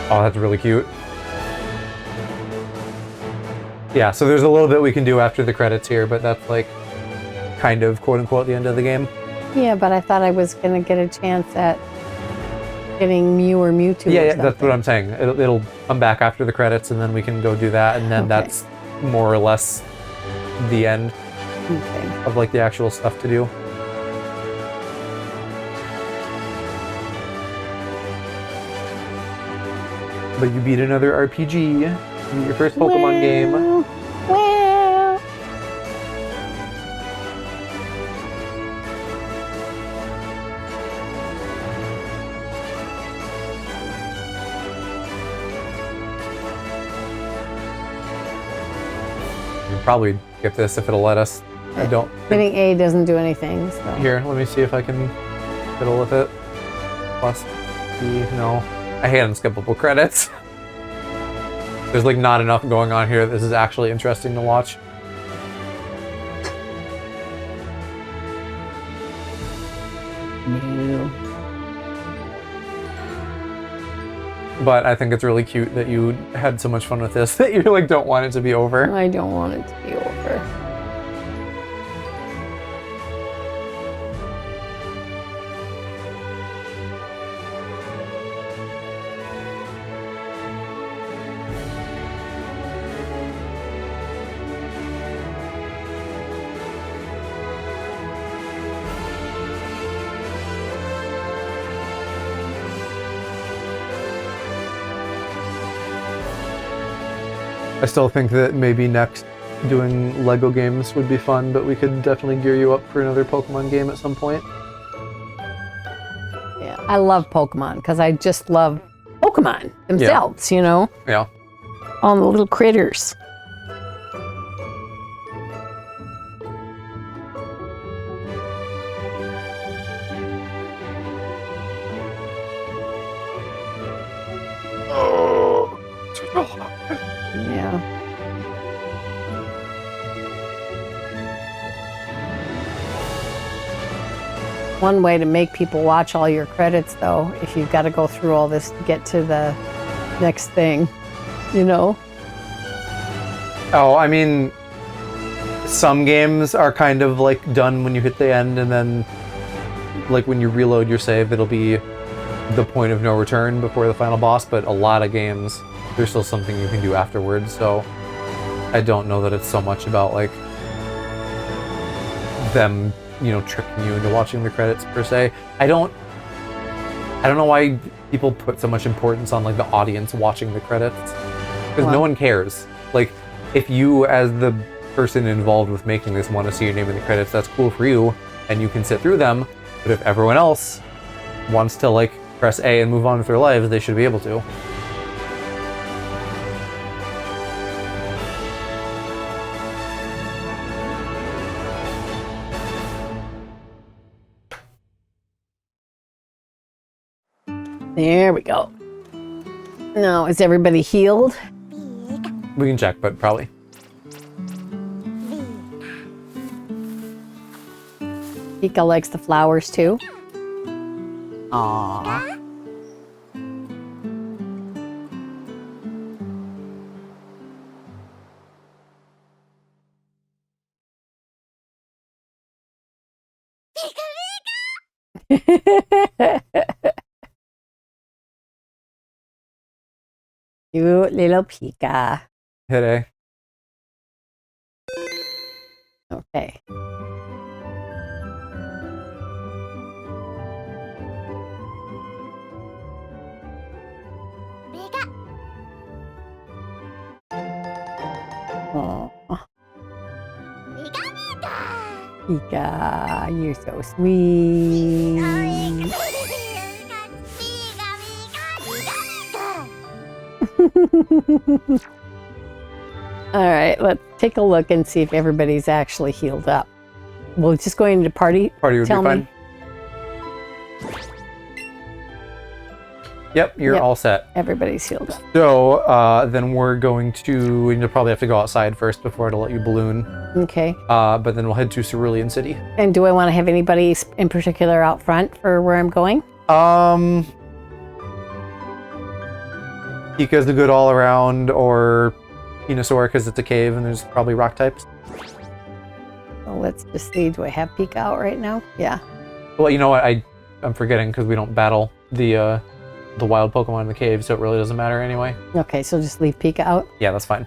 Oh, that's really cute. Yeah, so there's a little bit we can do after the credits here, but that's like kind of quote-unquote the end of the game. Yeah, but I thought I was going to get a chance at getting Mew or Mewtwo. Yeah, that's what I'm saying. It'll come back after the credits, and then we can go do that, and then that's more or less the end of like the actual stuff to do. But you beat another RPG. Your first Pokemon game. Well. We'll probably get this if it'll let us. I don't. Hitting A doesn't do anything. So. Here, let me see if I can fiddle with it. Plus B, no. I hate unskippable credits. There's like not enough going on here. This is actually interesting to watch. No. But I think it's really cute that you had so much fun with this that you like don't want it to be over. I don't want it to be over. I still think that maybe next doing Lego games would be fun, but we could definitely gear you up for another Pokemon game at some point. Yeah, I love Pokemon because I just love Pokemon themselves, you know? Yeah. All the little critters. one way to make people watch all your credits, though, if you've got to go through all this to get to the next thing, you know? Oh, I mean, some games are kind of like done when you hit the end, and then like when you reload your save, it'll be the point of no return before the final boss, but a lot of games, there's still something you can do afterwards, so I don't know that it's so much about like them, you know, tricking you into watching the credits per se. I don't know why people put so much importance on like the audience watching the credits, because no one cares. Like, if you as the person involved with making this want to see your name in the credits, that's cool for you and you can sit through them, but if everyone else wants to like press A and move on with their lives, they should be able to. There we go. Now, is everybody healed? We can check, but probably. Pika likes the flowers too. Aww. Cute little Pika. Hit A. Okay. Aw. Pika, you're so sweet. All right, let's take a look and see if everybody's actually healed up. We'll just go into party. Party would be fine. Yep, you're all set. Everybody's healed up. So then we're going to, you'll probably have to go outside first before it'll let you balloon. Okay. But then we'll head to Cerulean City. And do I want to have anybody in particular out front for where I'm going? Pika's a good all-around, or Venusaur because it's a cave and there's probably rock types. Well, let's just see. Do I have Pika out right now? Yeah. Well, you know what? I'm forgetting because we don't battle the wild Pokemon in the cave, so it really doesn't matter anyway. Okay, so just leave Pika out? Yeah, that's fine.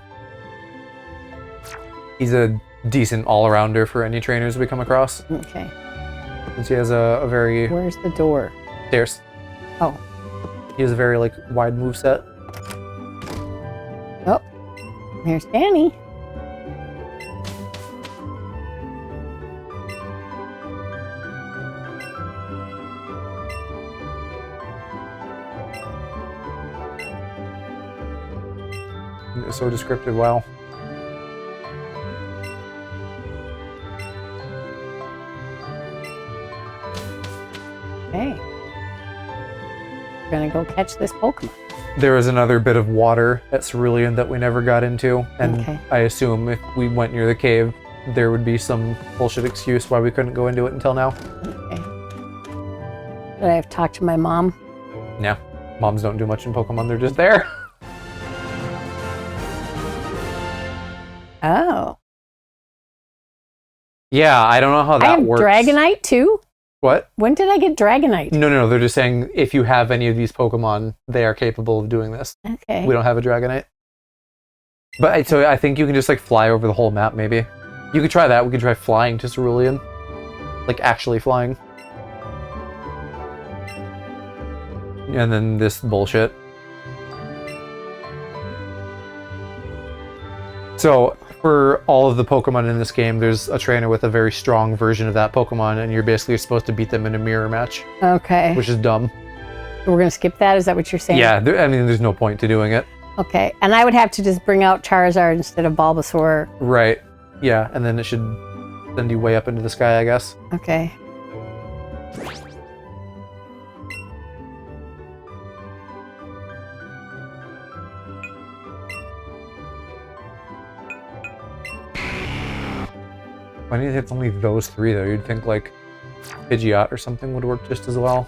He's a decent all-arounder for any trainers we come across. Okay. Since he has a very... Where's the door? Stairs. Oh. He has a very, like, wide moveset. Oh. There's Danny. So descriptive, wow. Okay. We're gonna go catch this Pokemon. There was another bit of water at Cerulean that we never got into, and Okay. I assume if we went near the cave, there would be some bullshit excuse why we couldn't go into it until now. Okay. Did I have to talk to my mom? Yeah, moms don't do much in Pokemon, they're just there. Oh. Yeah, I don't know how I that have works. Dragonite too? What? When did I get Dragonite? No, they're just saying if you have any of these Pokemon, they are capable of doing this. Okay. We don't have a Dragonite. But so I think you can just like fly over the whole map, maybe. You could try that. We could try flying to Cerulean. Like actually flying. And then this bullshit. So, for all of the Pokemon in this game, there's a trainer with a very strong version of that Pokemon, and you're basically supposed to beat them in a mirror match. Okay. Which is dumb. We're going to skip that? Is that what you're saying? Yeah, I mean, there's no point to doing it. Okay. And I would have to just bring out Charizard instead of Bulbasaur. Right. Yeah, and then it should send you way up into the sky, I guess. Okay. Why do you think it's only those three, though? You'd think, like, Pidgeot or something would work just as well.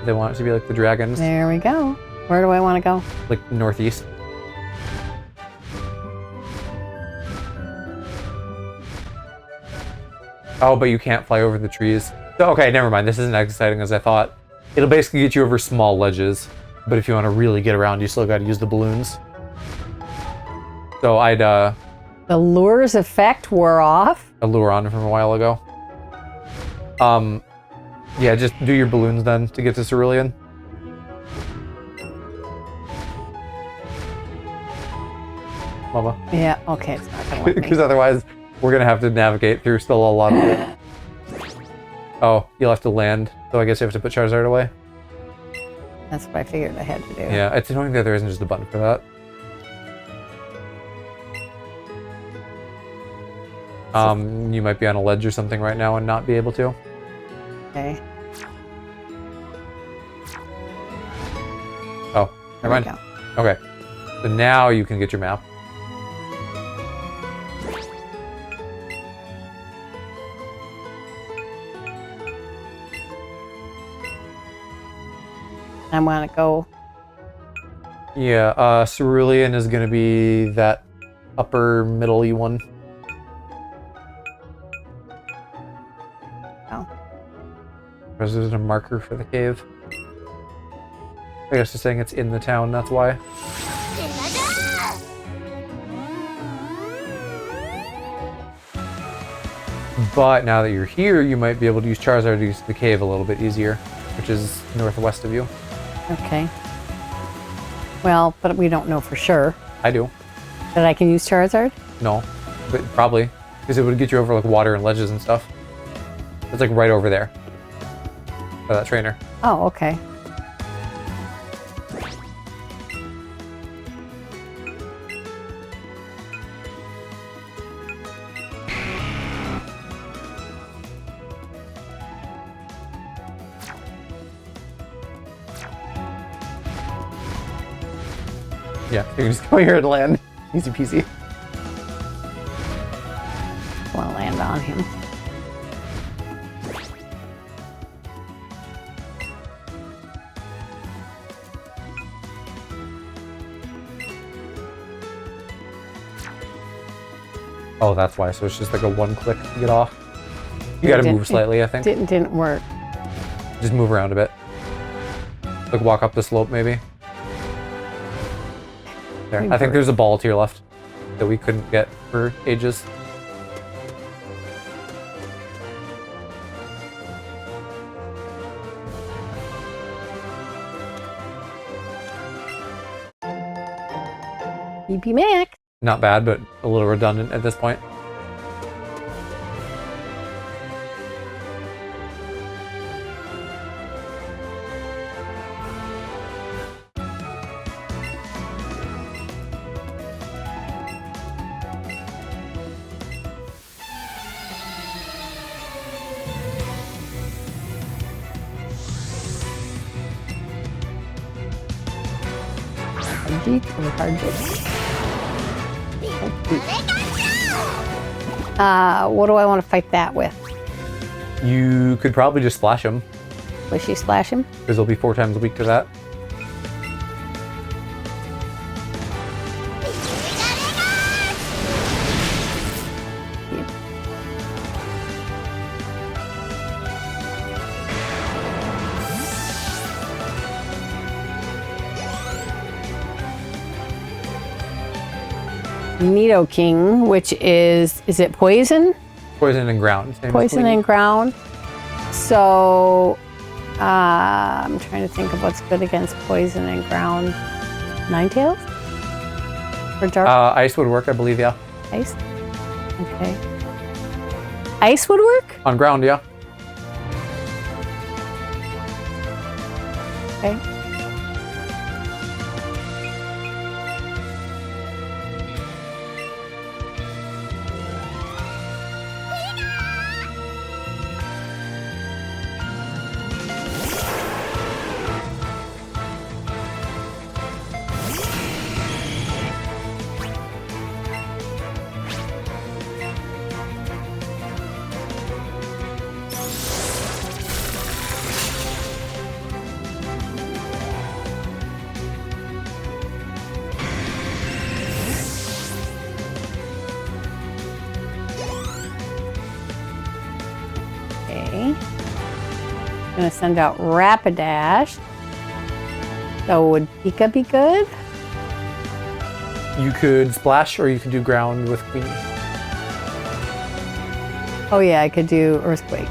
They want it to be like the dragons. There we go. Where do I want to go? Like northeast. Oh, but you can't fly over the trees. So, okay, never mind. This isn't as exciting as I thought. It'll basically get you over small ledges. But if you want to really get around, you still got to use the balloons. So I'd, The lure's effect wore off? a lure on from a while ago. Yeah, just do your balloons then to get to Cerulean. Mama. Yeah, okay, it's not gonna let me. Because otherwise, we're going to have to navigate through still a lot of it. Oh, you'll have to land. So I guess you have to put Charizard away. That's what I figured I had to do. Yeah, it's annoying that there isn't just a button for that. You might be on a ledge or something right now and not be able to. Okay. Oh, never mind. Okay. So now you can get your map. I want to go. Yeah, Cerulean is going to be that upper middle-y one. Oh. Because there's a marker for the cave. I guess it's saying it's in the town, that's why. But now that you're here, you might be able to use Charizard to use the cave a little bit easier, which is northwest of you. Okay. Well, but we don't know for sure I do. that I can use Charizard. No, but probably. Because it would get you over like water and ledges and stuff. It's like right over there. By that trainer. Oh, okay. Yeah, you can just go here and land. Easy peasy. I want to land on him. Oh, that's why. So it's just like a one click to get off. You gotta move slightly, I think. Didn't work. Just move around a bit. Like walk up the slope, maybe. There. I think there's a ball to your left that we couldn't get for ages. BP Mac. Not bad, but a little redundant at this point. What do I want to fight that with? You could probably just splash him, Will she splash him? because he'll be 4 times weak to that. Nidoking, which is it poison? Poison and ground. Same as Poison Queenie. and ground. So, I'm trying to think of what's good against poison and ground. Ninetales? For dark Ice would work, I believe, yeah. ice? Okay. Ice would work? On ground, yeah. Okay. Okay. Gonna send out Rapidash. So would Pika be good? You could splash or you could do ground with Queenie. Oh yeah, I could do Earthquake.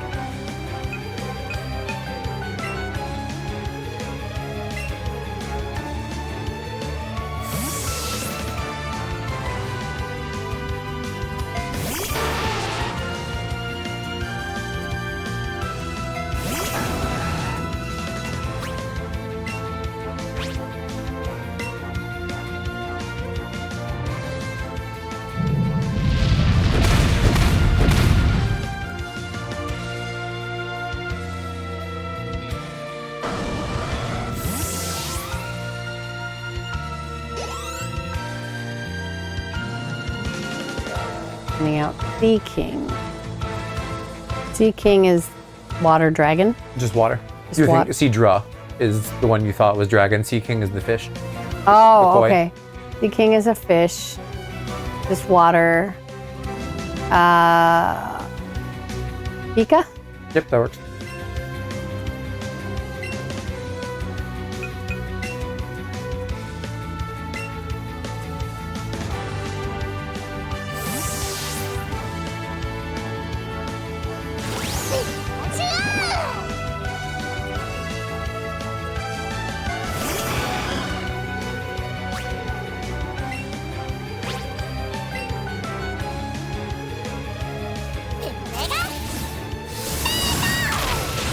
Sending out Sea King. Sea King is water dragon. Just water. Just you water. think Seadra is the one you thought was dragon. Sea King is the fish. Oh, The koi. okay. Sea King is a fish. Just water. Pika? Yep, that works.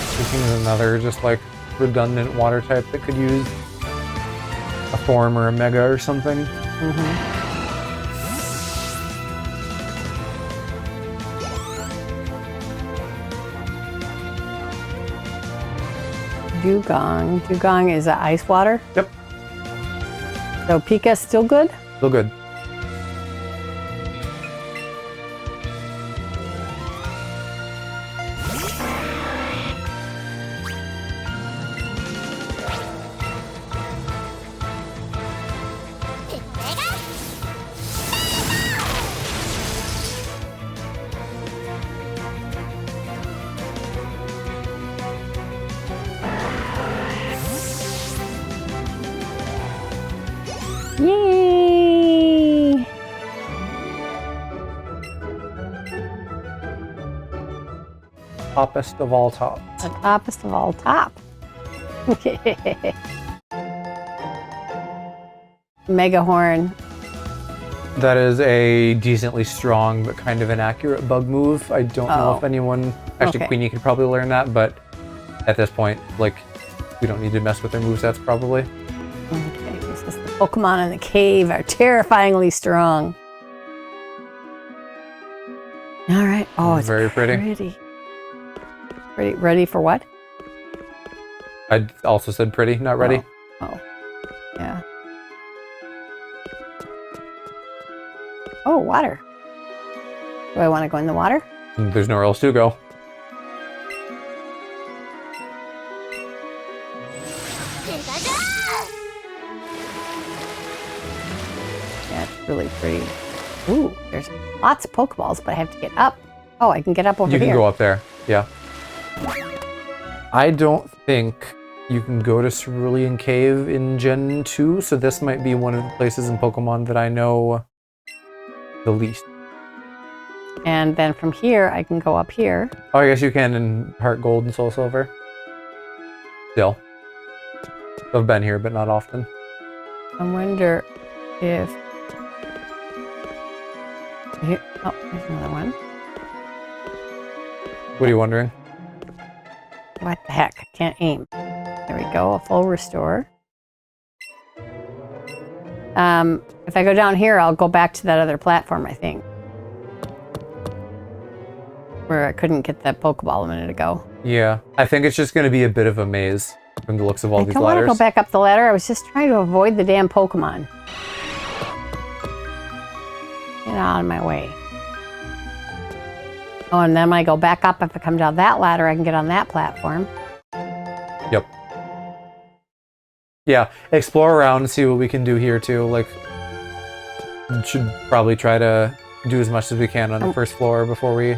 Sea King is another just like redundant water type that could use a form or a mega or something. Dugong. Dugong is a ice water. Yep, So Pika's still good? still good. Yay! Toppest of all top. The toppest of all top. Megahorn. That is a decently strong but kind of inaccurate bug move. I don't know if anyone... Actually, Okay. Queenie could probably learn that, but at this point, like, we don't need to mess with their movesets probably. Okay, this is the Pokemon in the cave are terrifyingly strong. All right. Oh, it's Very pretty. Pretty. Ready for what? I also said pretty, not ready. Oh. Yeah. Oh, water. Do I want to go in the water? There's nowhere else to go. Yeah, it's really pretty. Ooh, there's lots of Pokeballs, but I have to get up. Oh, I can get up over You here. can go up there, yeah. I don't think you can go to Cerulean Cave in Gen 2, so this might be one of the places in Pokemon that I know the least. And then from here, I can go up here. Oh, I guess you can in Heart Gold and Soul Silver. Still. I've been here, but not often. I wonder if... Here. Oh, there's another one. What are you wondering? What the heck? I can't aim. There we go, a full restore. If I go down here, I'll go back to that other platform, I think. Where I couldn't get that Pokeball a minute ago. Yeah, I think it's just going to be a bit of a maze from the looks of all I these don't want to ladders. go back up the ladder. I was just trying to avoid the damn Pokemon. Get out of my way. Oh, and then when I go back up, if I come down that ladder, I can get on that platform. Yep. Yeah, explore around and see what we can do here too. Like, should probably try to do as much as we can on the first floor before we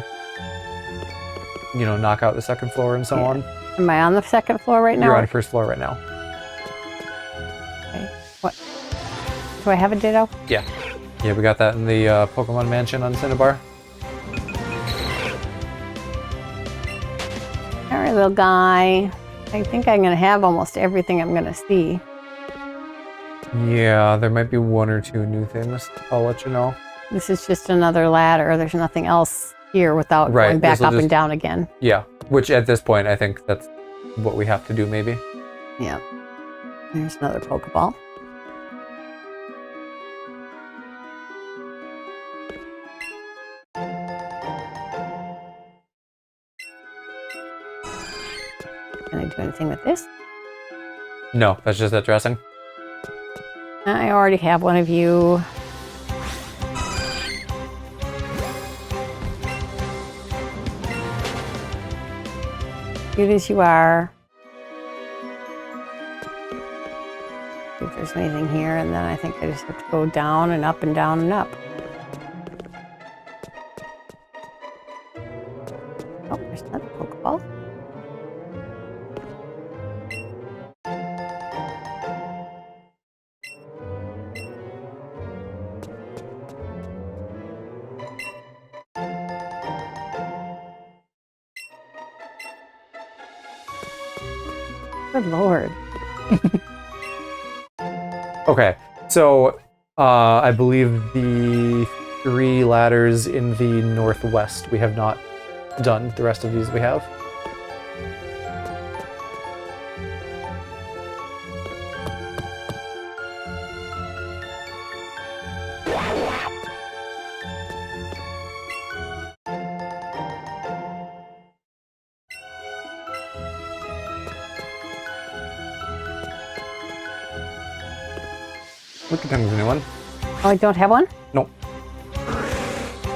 you know, knock out the second floor and so on. Am I on the second floor right now? You're on first floor right now. Okay. What? Do I have a Ditto? Yeah. Yeah, we got that in the Pokemon Mansion on Cinnabar. All right, little guy. I think I'm going to have almost everything I'm going to see. Yeah, there might be one or two new things. I'll let you know. This is just another ladder. There's nothing else here without going back up and down again. Yeah, which at this point, I think that's what we have to do, maybe. Yeah. There's another Pokeball. Can I do anything with this? No, that's just addressing. I already have one of you. Cute as you are. See if there's anything here, and then I think I just have to go down and up and down and up. Oh, there's another Pokeball. Good Lord. Okay, so I believe the 3 ladders in the northwest we have not done. The rest of these we have. Look at Tongue's a new one. Oh, I don't have one? Nope.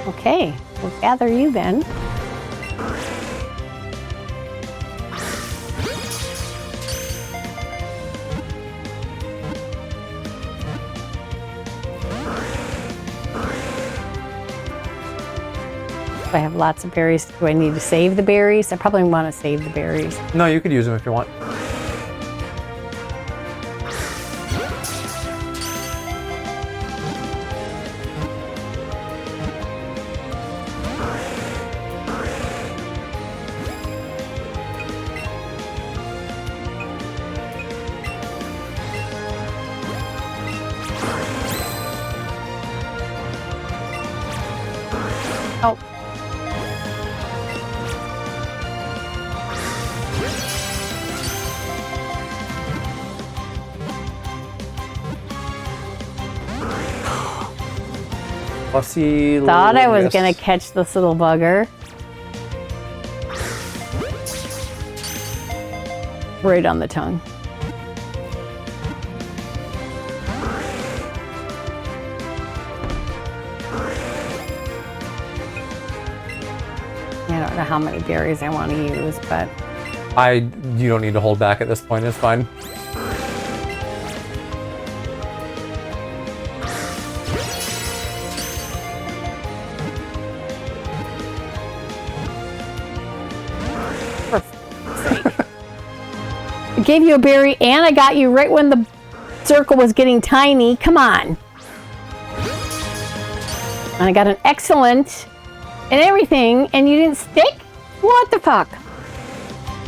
Okay, we'll gather you then. I have lots of berries. Do I need to save the berries? I probably want to save the berries. No, you could use them if you want. Oh. Fussy. Thought I was gonna catch this little bugger. Right on the tongue. I don't know how many berries I want to use, but you don't need to hold back at this point, it's fine. I gave you a berry and I got you right when the circle was getting tiny. Come on. And I got an excellent and everything, and you didn't stick? What the fuck?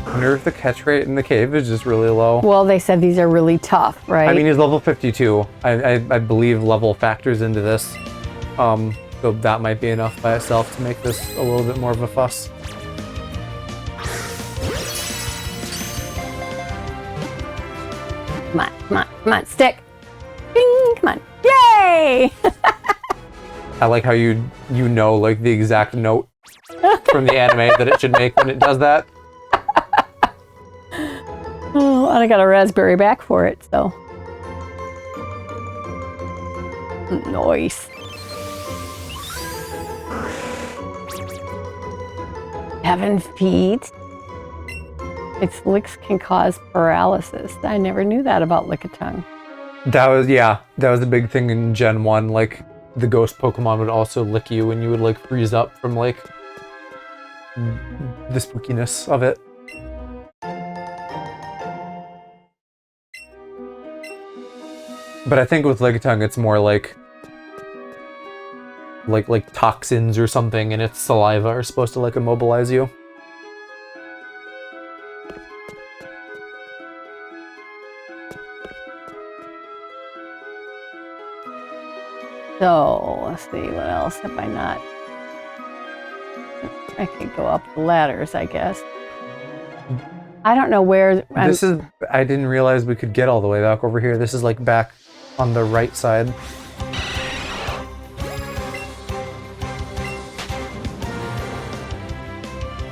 I wonder if the catch rate in the cave is just really low. Well, they said these are really tough, right? I mean, he's level 52. I believe level factors into this. So that might be enough by itself to make this a little bit more of a fuss. Come on, come on, come on, stick. Bing, come on. Yay! I like how you know like the exact note from the anime that it should make when it does that. Oh, and I got a raspberry back for it, so. Nice. 7 feet. Its licks can cause paralysis. I never knew that about Lickitung. That was a big thing in Gen 1. Like the ghost Pokemon would also lick you and you would like freeze up from like the spookiness of it. But I think with Lickitung, it's more like toxins or something, and its saliva are supposed to like immobilize you. So let's see, what else have I not? I could go up the ladders, I guess. I don't know where. I didn't realize we could get all the way back over here. This is like back on the right side.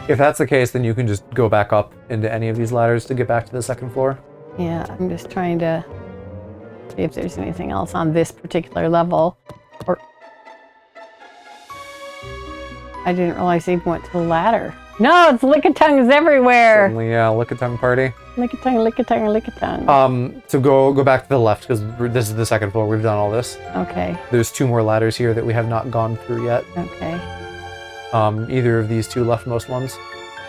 If that's the case, then you can just go back up into any of these ladders to get back to the second floor. Yeah, I'm just trying to see if there's anything else on this particular level. Or I didn't realize they even went to the ladder. No, it's Lickitungs everywhere. Suddenly, yeah, Lickitung party. Lickitung, Lickitung, Lickitung. So go back to the left because this is the second floor. We've done all this. Okay. There's 2 more ladders here that we have not gone through yet. Okay. Either of these 2 leftmost ones.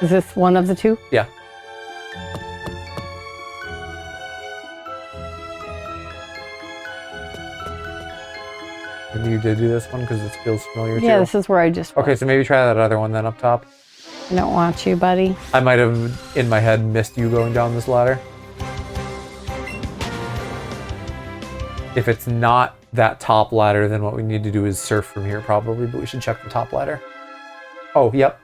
Is this one of the 2? Yeah. Maybe you did do this one because it feels familiar too. Yeah, this is where I just Okay, so maybe try that other one then up top. I don't want you, buddy. I might have, in my head, missed you going down this ladder. If it's not that top ladder, then what we need to do is surf from here probably, but we should check the top ladder. Oh, yep.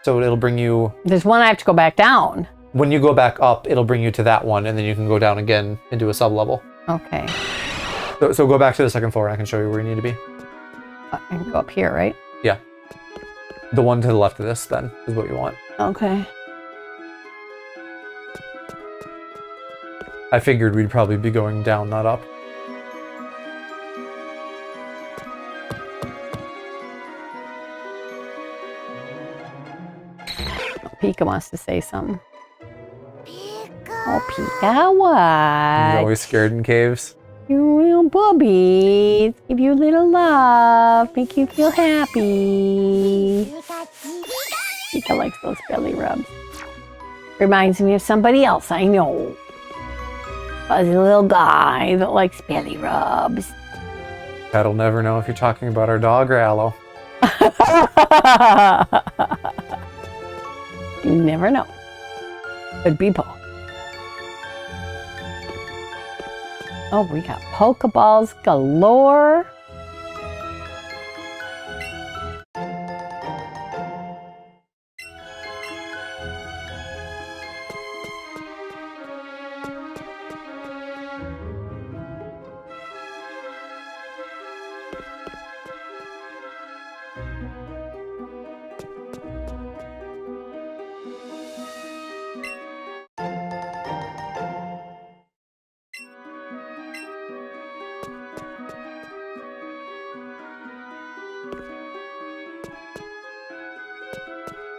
So it'll bring you... There's one I have to go back down. When you go back up, it'll bring you to that one, and then you can go down again into a sub-level. Okay. So go back to the second floor, and I can show you where you need to be. I can go up here, right? Yeah. The one to the left of this, then, is what you want. Okay. I figured we'd probably be going down, not up. Pika wants to say something. Oh, Pika, what? He's always scared in caves. You real bubbies. Give you a little love. Make you feel happy. Pika likes those belly rubs. Reminds me of somebody else I know. Fuzzy little guy that likes belly rubs. Pat'll never know if you're talking about our dog or Aloe. You never know. Could be both. Oh, we got Pokeballs galore.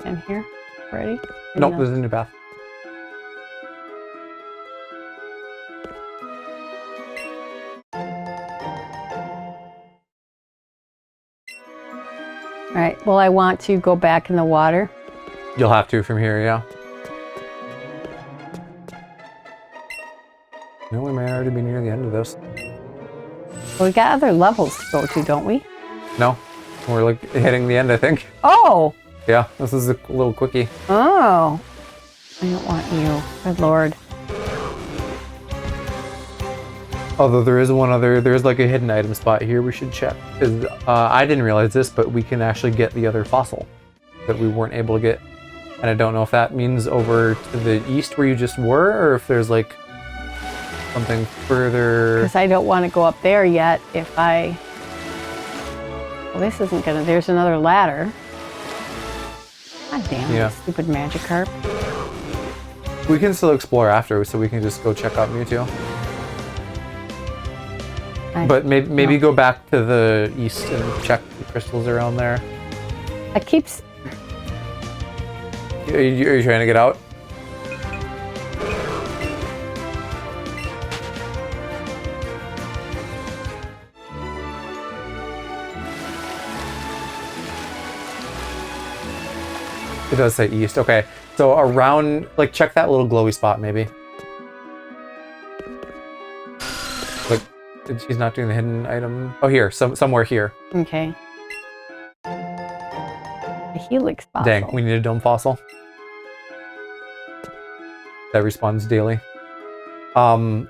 In here? Ready? Nope, there's a new path. All right. Well, I want to go back in the water. You'll have to from here, yeah. No, we may already be near the end of this. Well, we got other levels to go to, don't we? No, we're like hitting the end, I think. Oh! Yeah, this is a little quickie. Oh! I don't want you. Good Lord. Although there is one other, there's like a hidden item spot here we should check. Because I didn't realize this, but we can actually get the other fossil that we weren't able to get. And I don't know if that means over to the east where you just were, or if there's like something further. Because I don't want to go up there yet if I... Well, this isn't gonna... There's another ladder. God damn it, Yeah. stupid Magikarp. We can still explore after, so we can just go check out Mewtwo. But maybe no. go back to the east and check the crystals around there. I keep... Are you trying to get out? It does say east. Okay. So around, like, check that little glowy spot, maybe. Like, she's not doing the hidden item. Oh, here. Somewhere here. Okay. A helix fossil. Dang, we need a dome fossil. That respawns daily.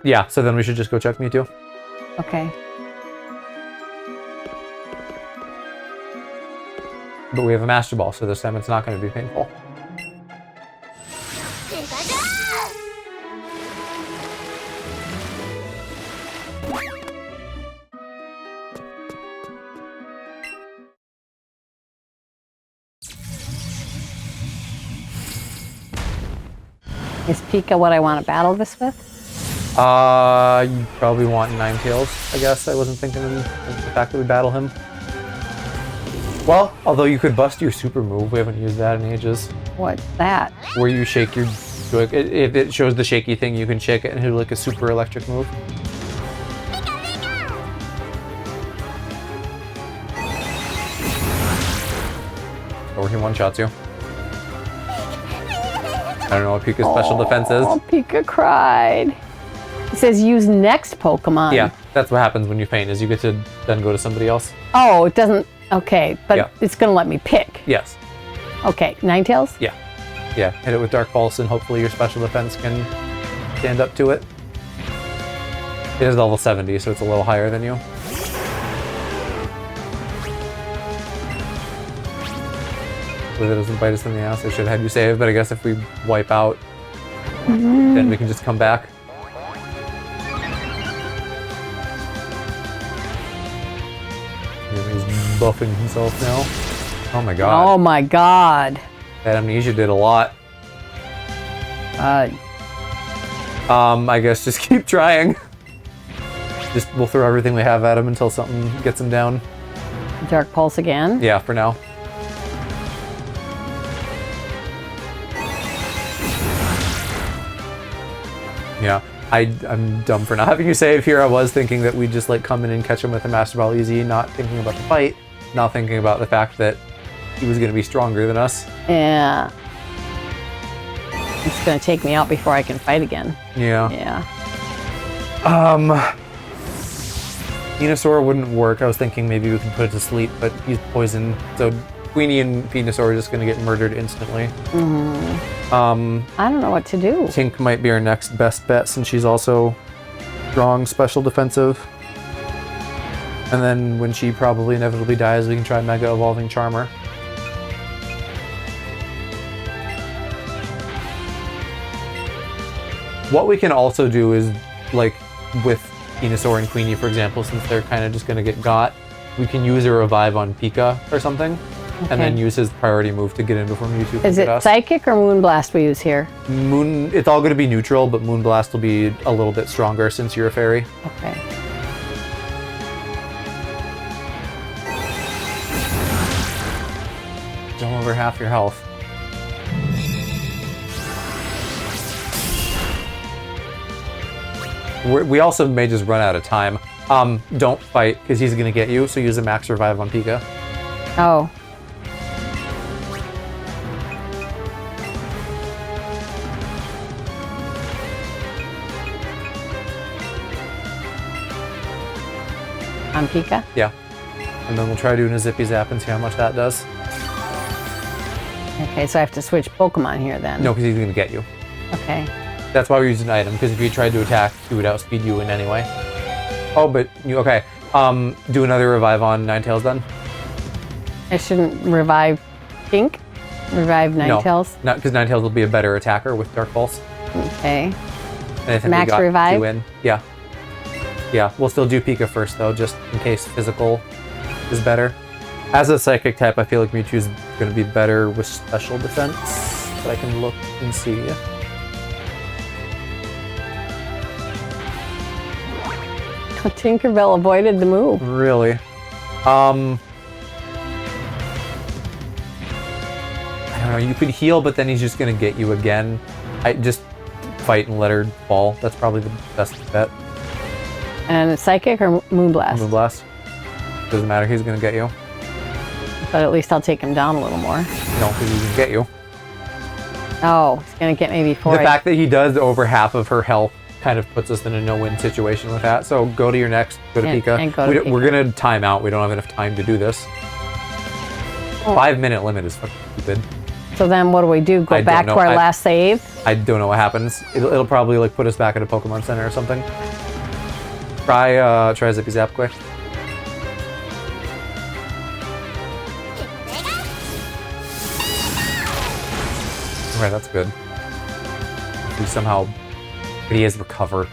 Yeah, so then we should just go check Mewtwo. Okay. But we have a Master Ball, so this time it's not going to be painful. Is Pika what I want to battle this with? You probably want Ninetales, I guess. I wasn't thinking of the fact that we battle him. Well, although you could bust your super move. We haven't used that in ages. What's that? Where you shake your... If it shows the shaky thing, you can shake it and do like a super electric move. Or he one-shots you. I don't know what Pika's special defense is. Oh, Pika cried. It says use next Pokemon. Yeah, that's what happens when you faint, is you get to then go to somebody else. Oh, it doesn't... Okay, but Yeah. it's going to let me pick. Yes. Okay, Ninetales? Yeah. Yeah, hit it with Dark Pulse and hopefully your special defense can stand up to it. It is level 70, so it's a little higher than you. But it doesn't bite us in the ass. I should have had you save, but I guess if we wipe out, then we can just come back. He's buffing himself now. Oh my god. Oh my god. That amnesia did a lot. Uh, I guess just keep trying. Just we'll throw everything we have at him until something gets him down. Dark Pulse again? Yeah, for now. Yeah, I'm dumb for not having you save here. I was thinking that we'd just like come in and catch him with a Master Ball easy, not thinking about the fight, not thinking about the fact that he was going to be stronger than us. Yeah. It's going to take me out before I can fight again. Yeah. Yeah. Venusaur wouldn't work. I was thinking maybe we could put it to sleep, but he's poisoned, so Queenie and Venusaur are just going to get murdered instantly. I don't know what to do. Tink might be our next best bet since she's also strong, special defensive. And then when she probably inevitably dies, we can try Mega Evolving Charmer. What we can also do is, like, with Venusaur and Queenie, for example, since they're kind of just going to get got, we can use a revive on Pika or something, and then use his priority move to get in before Mewtwo can Is get it us. Psychic or Moonblast we use here? It's all going to be neutral, but Moonblast will be a little bit stronger since you're a fairy. Okay. Still over half your health. We also may just run out of time. Don't fight, because he's going to get you, so use a max revive on Pika. Oh. On Pika? Yeah. And then we'll try doing a Zippy Zap and see how much that does. Okay, so I have to switch Pokemon here then. No, because he's going to get you. Okay. That's why we're using an item, because if you tried to attack, he would outspeed you in any way. Oh, but you okay. Do another revive on Ninetales then? I shouldn't revive Pink? Revive Ninetales? No, because Ninetales will be a better attacker with Dark Pulse. Okay. And I think Max we got revive? you in. Yeah. Yeah, we'll still do Pika first though, just in case physical is better. As a psychic type, I feel like Mewtwo's going to be better with special defense, but I can look and see. Tinkerbell avoided the move. Really? I don't know, you could heal, but then he's just going to get you again. I just fight and let her fall. That's probably the best bet. And it's Psychic or Moonblast? Moonblast. Doesn't matter, he's going to get you. But at least I'll take him down a little more. No, because he can get you. Oh, he's gonna get me before The fact that he does over half of her health kind of puts us in a no-win situation with that. So go to your next, go to Pika. And go to Pika. We're gonna time out. We don't have enough time to do this. 5-minute limit is fucking stupid. So then what do we do? Go back to our last save? I don't know what happens. It'll probably like put us back at a Pokemon Center or something. Try Zippy Zap quick. Right, that's good. We somehow, but he has recover.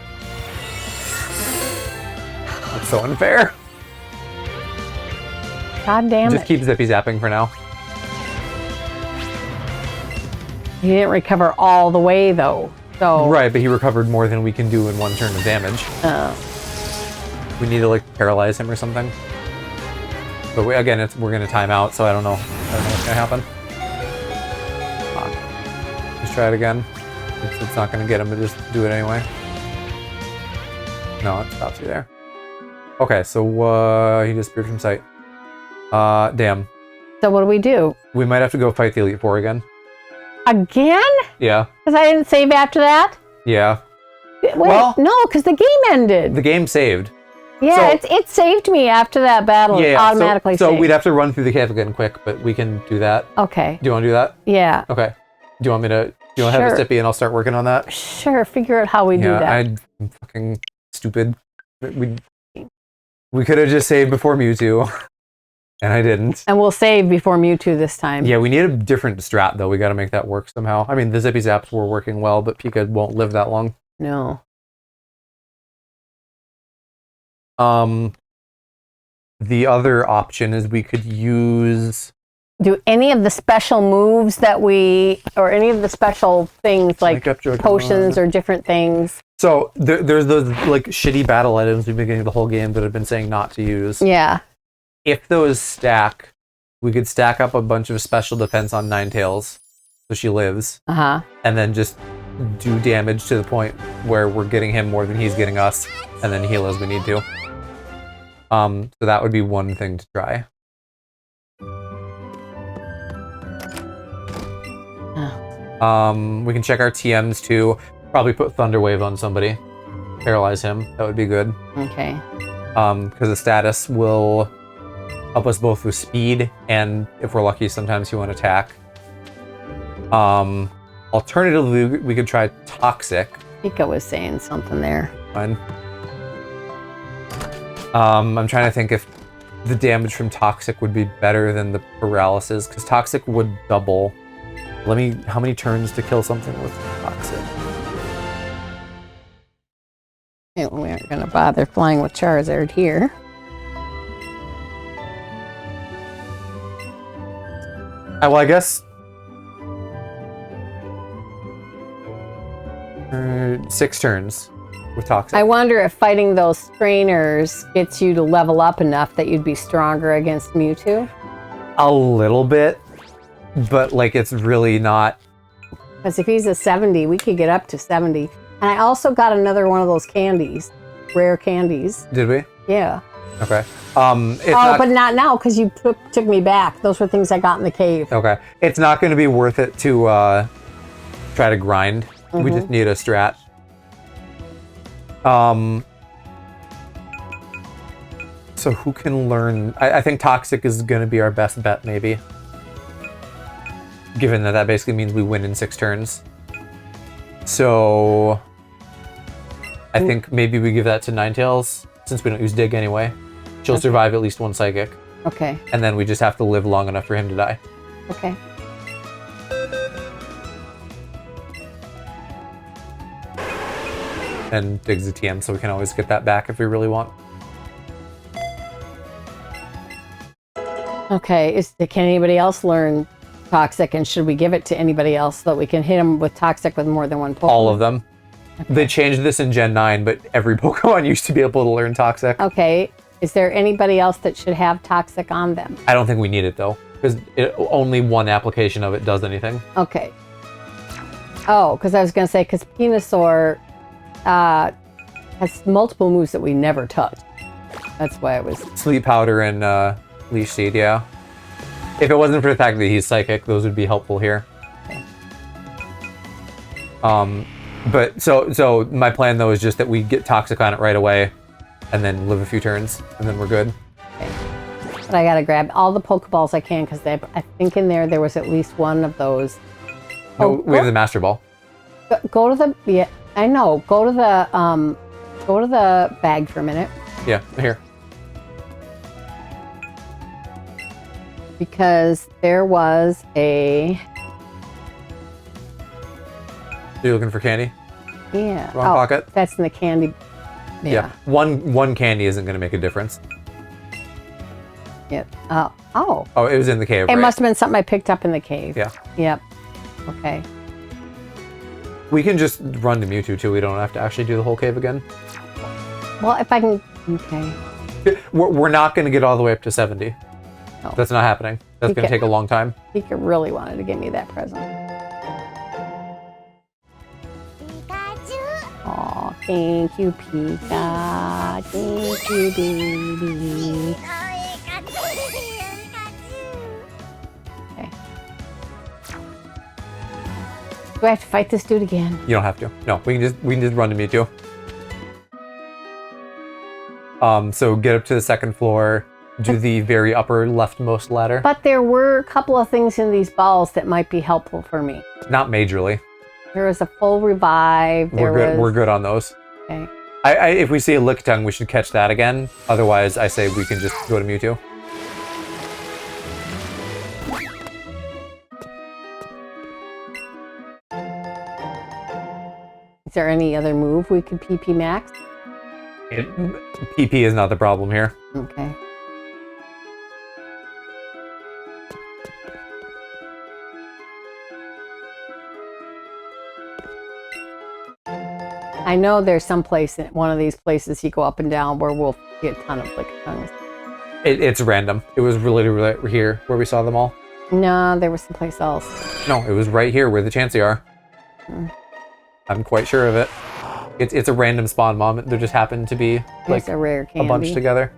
That's so unfair. God damn it. Just keep Zippy Zapping for now. He didn't recover all the way though. So Right, but he recovered more than we can do in one turn of damage. We need to like paralyze him or something. But again, we're gonna time out, so I don't know what's gonna happen. Let's try it again. It's not gonna get him, but just do it anyway. No, it stops you there. Okay, so he disappeared from sight. Damn. So what do we do? We might have to go fight the Elite Four again. Again? Yeah. Because I didn't save after that? Yeah. Wait, Well, no, because the game ended. The game saved. Yeah, So- it saved me after that battle. It automatically so saved. we'd have to run through the cave again quick, but we can do that. Okay. Do you want to do that? Yeah. Okay. Do you want me to? Do you want to have a Sure. sippy and I'll start working on that? Sure, figure out how we do that. I'm fucking stupid. We could have just saved before Mewtwo, and I didn't. And we'll save before Mewtwo this time. Yeah, we need a different strat though. We got to make that work somehow. I mean, the Zippy Zaps were working well, but Pika won't live that long. No. The other option is we could use. Do any of the special moves that or any of the special things like potions or different things? So there's those like shitty battle items we've been getting the whole game that I've been saying not to use. Yeah. If those stack, we could stack up a bunch of special defense on Ninetales, so she lives, and then just do damage to the point where we're getting him more than he's getting us, and then heal as we need to. So that would be one thing to try. We can check our TMs too. Probably put Thunder Wave on somebody. Paralyze him. That would be good. Okay. Because the status will help us both with speed, and if we're lucky, sometimes he won't attack. Alternatively, we could try Toxic. Pika was saying something there. Fine. I'm trying to think if the damage from Toxic would be better than the paralysis, because Toxic would double. How many turns to kill something with Toxic? Yeah, we aren't going to bother flying with Charizard here. Well, I guess 6 turns with Toxic. I wonder if fighting those trainers gets you to level up enough that you'd be stronger against Mewtwo. A little bit, but like it's really not. Because if he's a 70, we could get up to 70. And I also got another one of those candies, rare candies. Did we? Yeah. Okay. But not now because you took me back. Those were things I got in the cave. Okay. It's not going to be worth it to try to grind. We just need a strat. So who can learn? I think Toxic is going to be our best bet, maybe. Given that basically means we win in 6 turns. So I think maybe we give that to Ninetales, since we don't use Dig anyway. She'll survive at least 1 Psychic. Okay. And then we just have to live long enough for him to die. Okay. And Dig's a TM, so we can always get that back if we really want. Okay. Can anybody else learn Toxic, and should we give it to anybody else so that we can hit them with Toxic with more than one Pokemon? All of them. Okay. They changed this in Gen 9, but every Pokemon used to be able to learn Toxic. Okay. Is there anybody else that should have Toxic on them? I don't think we need it, though, because only one application of it does anything. Okay. Oh, because I was going to say, because Venusaur has multiple moves that we never touch. That's why it was... Sleep Powder and Leash Seed, yeah. If it wasn't for the fact that he's Psychic, those would be helpful here. Okay. But so my plan though is just that we get toxic on it right away, and then live a few turns, and then we're good. Okay. But I gotta grab all the Pokeballs I can because I think in there was at least one of those. No, we have the Master Ball. Go to the I know. Go to the bag for a minute. Yeah, here. Because there was a. Are you looking for candy? Yeah. Wrong pocket. That's in the candy. Yeah. One candy isn't going to make a difference. Yep. Oh, it was in the cave. It must have been something I picked up in the cave. Yeah. Yep. Okay. We can just run to Mewtwo too. We don't have to actually do the whole cave again. Well, if I can. Okay. We're not going to get all the way up to 70. No. That's not happening. That's going to take a long time. Pika really wanted to give me that present. Oh, thank you, Pika. Thank you, baby. Okay. Do I have to fight this dude again? You don't have to. No, we can just run to Mewtwo. So get up to the second floor, do the very upper leftmost ladder. But there were a couple of things in these balls that might be helpful for me. Not majorly. There was a full revive. We're good on those. Okay. If we see a Lickitung, we should catch that again. Otherwise, I say we can just go to Mewtwo. Is there any other move we could PP max? PP is not the problem here. Okay. I know there's some place, one of these places you go up and down where we'll get a ton of Lickitungs. It's random. It was really right here where we saw them all. No, there was someplace else. No, it was right here where the Chansey are. I'm quite sure of it. It's a random spawn, Mom. There just happened to be like a rare candy. A bunch together.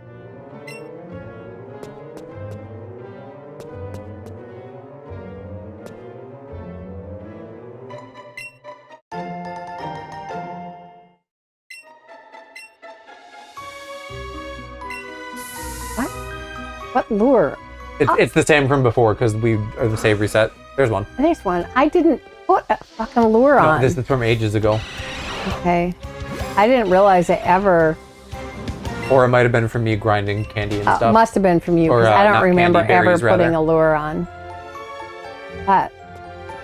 What lure? It's the same from before because we are the save reset. There's one. There's one. I didn't put a fucking lure on. No, this is from ages ago. Okay. I didn't realize it ever. Or it might have been from me grinding candy and stuff. Must have been from you because I don't remember ever putting a lure on. But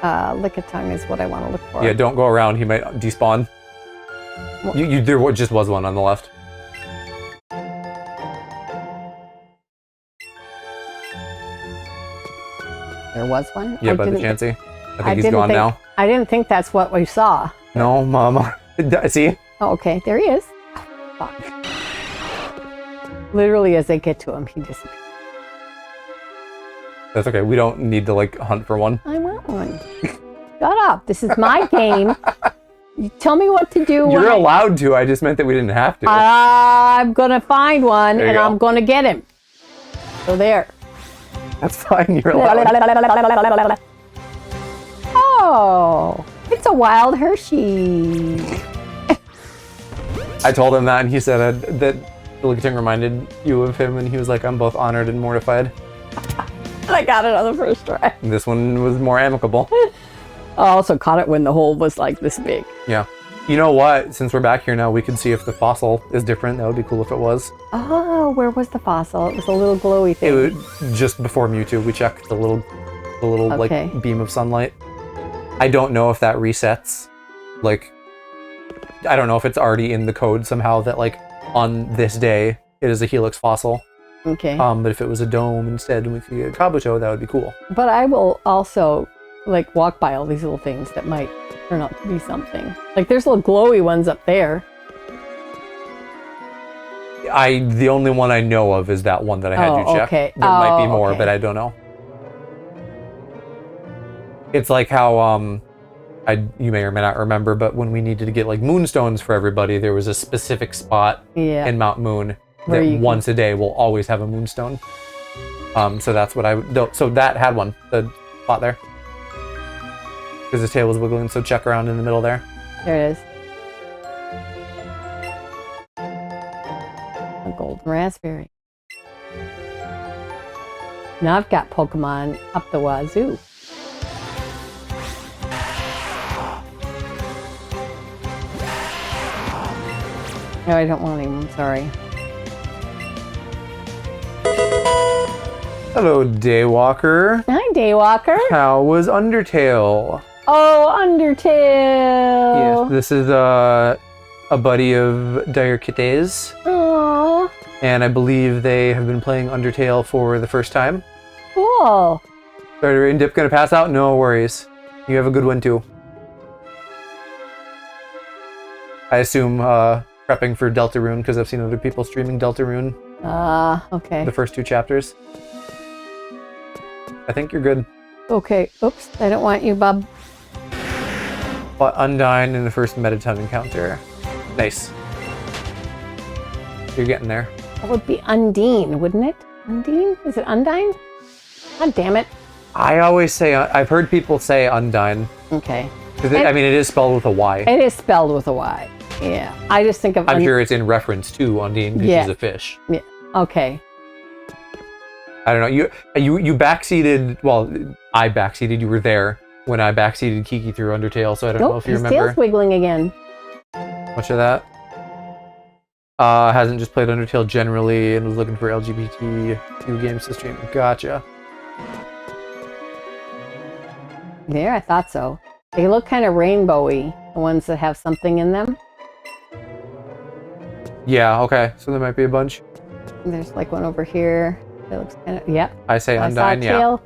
Lickitung is what I want to look for. Yeah, don't go around. He might despawn. Well, there just was one on the left. There was one? Yeah, by the Chansey. I think he's gone now. I didn't think that's what we saw. No, Mama. See? Oh, okay. There he is. Oh, fuck. Literally, as I get to him, he disappears. That's okay. We don't need to, like, hunt for one. I want one. Shut up. This is my game. You tell me what to do. You're allowed to. I just meant that we didn't have to. I'm going to find one, and I'm going to get him. So there. That's fine. You're allowed. Oh, it's a wild Hershey. I told him that, and he said that Lickitung reminded you of him, and he was like, I'm both honored and mortified. And I got it on the first try. And this one was more amicable. I also caught it when the hole was like this big. Yeah. You know what? Since we're back here now, we can see if the fossil is different. That would be cool if it was. Oh, where was the fossil? It was a little glowy thing. It was just before Mewtwo. We checked the little okay. like beam of sunlight. I don't know if that resets. Like, I don't know if it's already in the code somehow that like on this day it is a Helix fossil. Okay. But if it was a dome instead, and we could get a Kabuto, that would be cool. But I will also like walk by all these little things that might turn out to be something. Like there's little glowy ones up there. The only one I know of is that one that I had you check. Okay. There might be more, but I don't know. It's like how you may or may not remember, but when we needed to get like moonstones for everybody, there was a specific spot in Mount Moon that once a day will always have a moonstone. So that's what so that had one, the spot there. Because his tail was wiggling, so check around in the middle there. There it is. A golden raspberry. Now I've got Pokemon up the wazoo. No, I don't want him. I'm sorry. Hello, Daywalker. Hi, Daywalker. How was Undertale? Oh, Undertale. Yes, this is a buddy of Dire Kitte's. Aww. And I believe they have been playing Undertale for the first time. Cool. Are and Dip gonna pass out? No worries. You have a good one too. I assume prepping for Deltarune because I've seen other people streaming Deltarune. Okay. The first 2 chapters. I think you're good. Okay. Oops. I don't want you, bub. But Undyne in the first Mettaton encounter. Nice. You're getting there. That would be Undine, wouldn't it? Undine? Is it Undyne? God damn it. I always say, I've heard people say Undyne. Okay. I mean, it is spelled with a Y. It is spelled with a Y. Yeah. I just think of I'm sure it's in reference to Undine because she's a fish. Yeah. Okay. I don't know. You backseated. Well, I backseated. You were there when I backseated Kiki through Undertale, so I don't know if you remember. His tail's wiggling again. Much of that. Hasn't just played Undertale generally and was looking for LGBT2 games to stream. Gotcha. There, I thought so. They look kind of rainbowy, the ones that have something in them. Yeah, okay. So there might be a bunch. There's like one over here. It looks kind of, yep. I say I Undyne, saw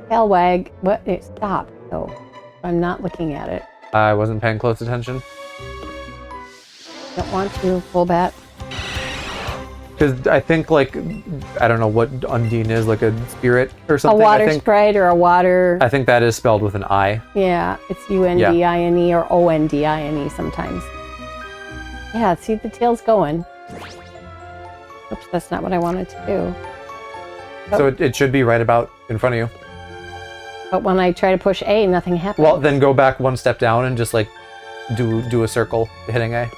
tail wag. What? It stopped, so I'm not looking at it. I wasn't paying close attention. Don't want to, full bat. Because I think, like, I don't know what Undine is, like a spirit or something. A water sprite or a water. I think that is spelled with an I. Yeah, it's Undine or Ondine sometimes. Yeah, see, the tail's going. Oops, that's not what I wanted to do. So it should be right about in front of you. But when I try to push A, nothing happens. Well, then go back 1 step down and just, like, do a circle hitting A.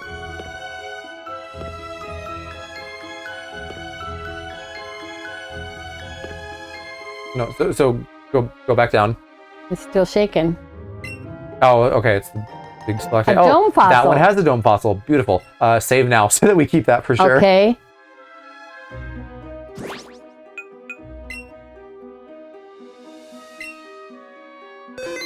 No, so go back down. It's still shaking. Oh, okay, it's the big splash. A dome fossil. That one has a dome fossil. Beautiful. Save now so that we keep that for sure. Okay.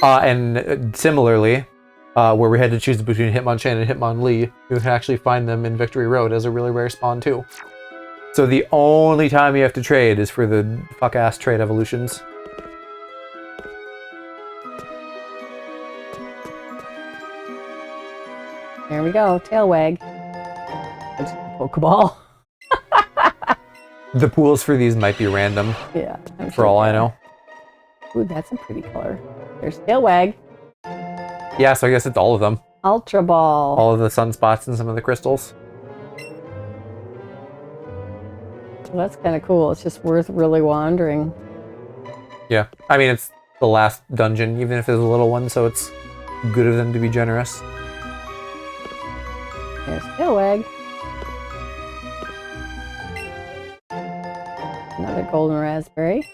And similarly, where we had to choose between Hitmonchan and Hitmonlee, you can actually find them in Victory Road as a really rare spawn too. So the only time you have to trade is for the fuck-ass trade evolutions. There we go, tail wag. Pokeball. The pools for these might be random. Yeah. For all I know. Ooh, that's a pretty color. There's tail wag. Yeah, so I guess it's all of them. Ultra Ball. All of the sunspots and some of the crystals. Well, that's kind of cool. It's just worth really wandering. Yeah. I mean, it's the last dungeon, even if it's a little one, so it's good of them to be generous. There's tail wag. Another golden raspberry.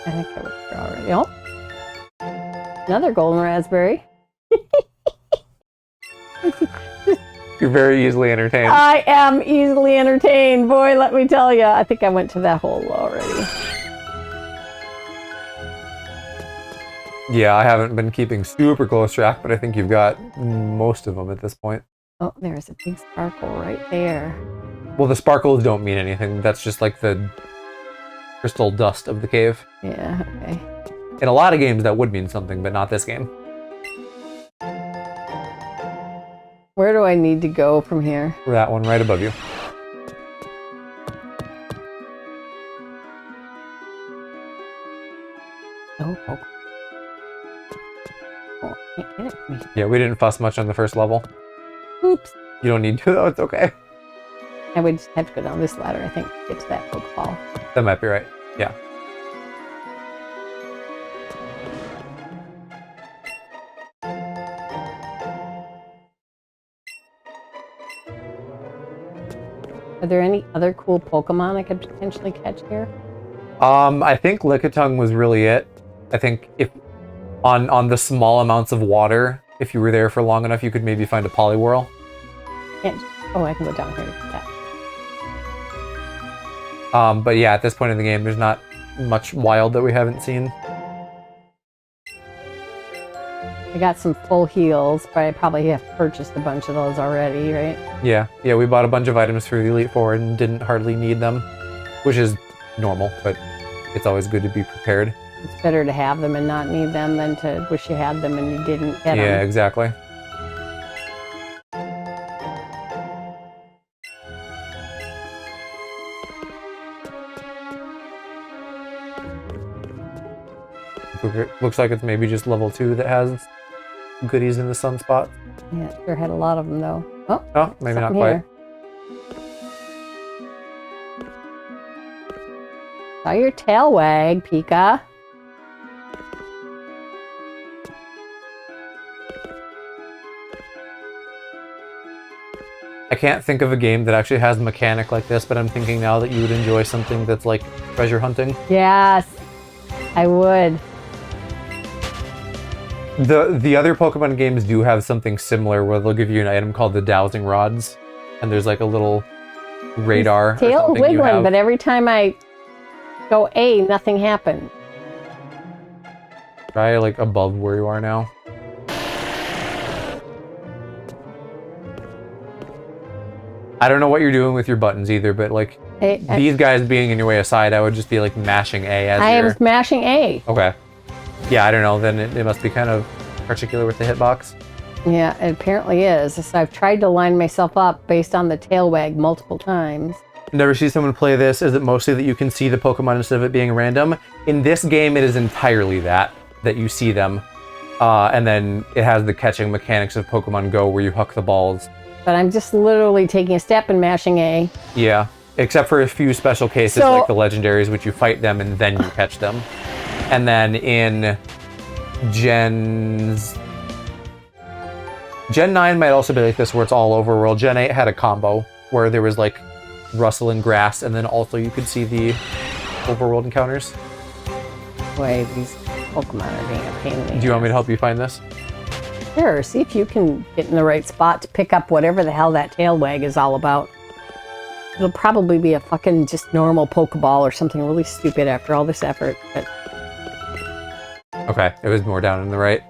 I think I looked here already. Oh, another golden raspberry. You're very easily entertained. I am easily entertained, boy, let me tell you. I think I went to that hole already. Yeah, I haven't been keeping super close track, but I think you've got most of them at this point. Oh, there's a big sparkle right there. Well, the sparkles don't mean anything. That's just like the crystal dust of the cave. Yeah, okay. In a lot of games, that would mean something, but not this game. Where do I need to go from here? That one right above you. Oh, oh. Oh, I can't get it from here. Yeah, we didn't fuss much on the first level. Oops. You don't need to, though. It's okay. I would just have to go down this ladder, I think, to get to that Pokeball. That might be right. Yeah. Are there any other cool Pokemon I could potentially catch here? I think Lickitung was really it. I think if on the small amounts of water, if you were there for long enough, you could maybe find a Poliwhirl. Oh, I can go down here to get that. But yeah, at this point in the game, there's not much wild that we haven't seen. I got some full heals, but I probably have purchased a bunch of those already, right? Yeah, we bought a bunch of items for the Elite Four and didn't hardly need them, which is normal, but it's always good to be prepared. It's better to have them and not need them than to wish you had them and you didn't get them. Yeah, exactly. Looks like it's maybe just level 2 that has goodies in the sunspot. Yeah, it sure had a lot of them though. Oh, maybe not quite. Here. Saw your tail wag, Pika. I can't think of a game that actually has a mechanic like this, but I'm thinking now that you would enjoy something that's like treasure hunting. Yes, I would. The other Pokemon games do have something similar where they'll give you an item called the Dowsing Rods, and there's like a little radar. Tail or something wiggling, but every time I go A, nothing happened. Try like above where you are now. I don't know what you're doing with your buttons either, but like these guys being in your way aside, I would just be like mashing A as I was mashing A. Okay. Yeah, I don't know. Then it must be kind of particular with the hitbox. Yeah, it apparently is. So I've tried to line myself up based on the tail wag multiple times. Never see someone play this. Is it mostly that you can see the Pokemon instead of it being random? In this game, it is entirely that you see them. And then it has the catching mechanics of Pokemon Go where you huck the balls. But I'm just literally taking a step and mashing A. Yeah, except for a few special cases like the legendaries, which you fight them and then you catch them. And then in Gen 9 might also be like this, where it's all overworld. Gen 8 had a combo where there was like rustling grass, and then also you could see the overworld encounters. Boy, these Pokemon are being a pain in the Do you want me to help you find this? Sure, see if you can get in the right spot to pick up whatever the hell that tail wag is all about. It'll probably be a fucking just normal Pokeball or something really stupid after all this effort. But... Okay, it was more down in the right.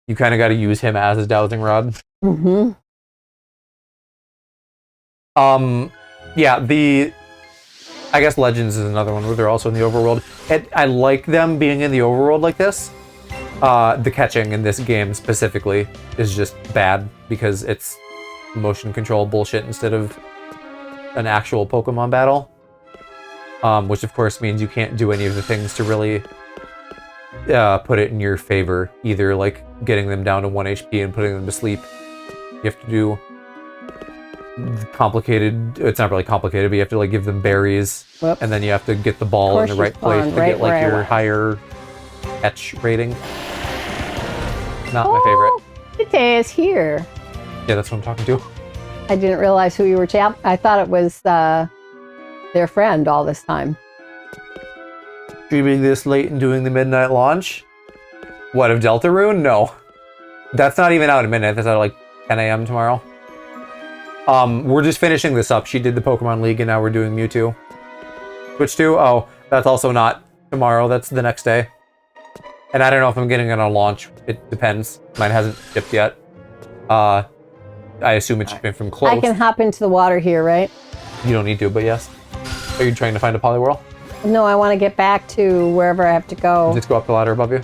You kind of got to use him as a dowsing rod. Mm-hmm. Yeah, I guess Legends is another one where they're also in the overworld. I like them being in the overworld like this. The catching in this game specifically is just bad because it's motion control bullshit instead of an actual Pokemon battle. Which of course means you can't do any of the things to really put it in your favor. Either like getting them down to 1 HP and putting them to sleep. You have to do complicated, it's not really complicated, but you have to like give them berries. Whoops. And then you have to get the ball in the right place to get like your higher catch rating. Not my favorite. Today is here. Yeah, that's what I'm talking to. I didn't realize who you were I thought it was their friend all this time. Streaming this late and doing the midnight launch? What, of Deltarune? No. That's not even out at midnight. That's out at like 10 a.m. tomorrow. We're just finishing this up. She did the Pokemon League and now we're doing Mewtwo. Switch to? Oh, that's also not tomorrow. That's the next day. And I don't know if I'm getting it on launch. It depends. Mine hasn't shipped yet. I assume it's shipping from close. I can hop into the water here, right? You don't need to, but yes. Are you trying to find a Poliwhirl? No, I want to get back to wherever I have to go. Just go up the ladder above you.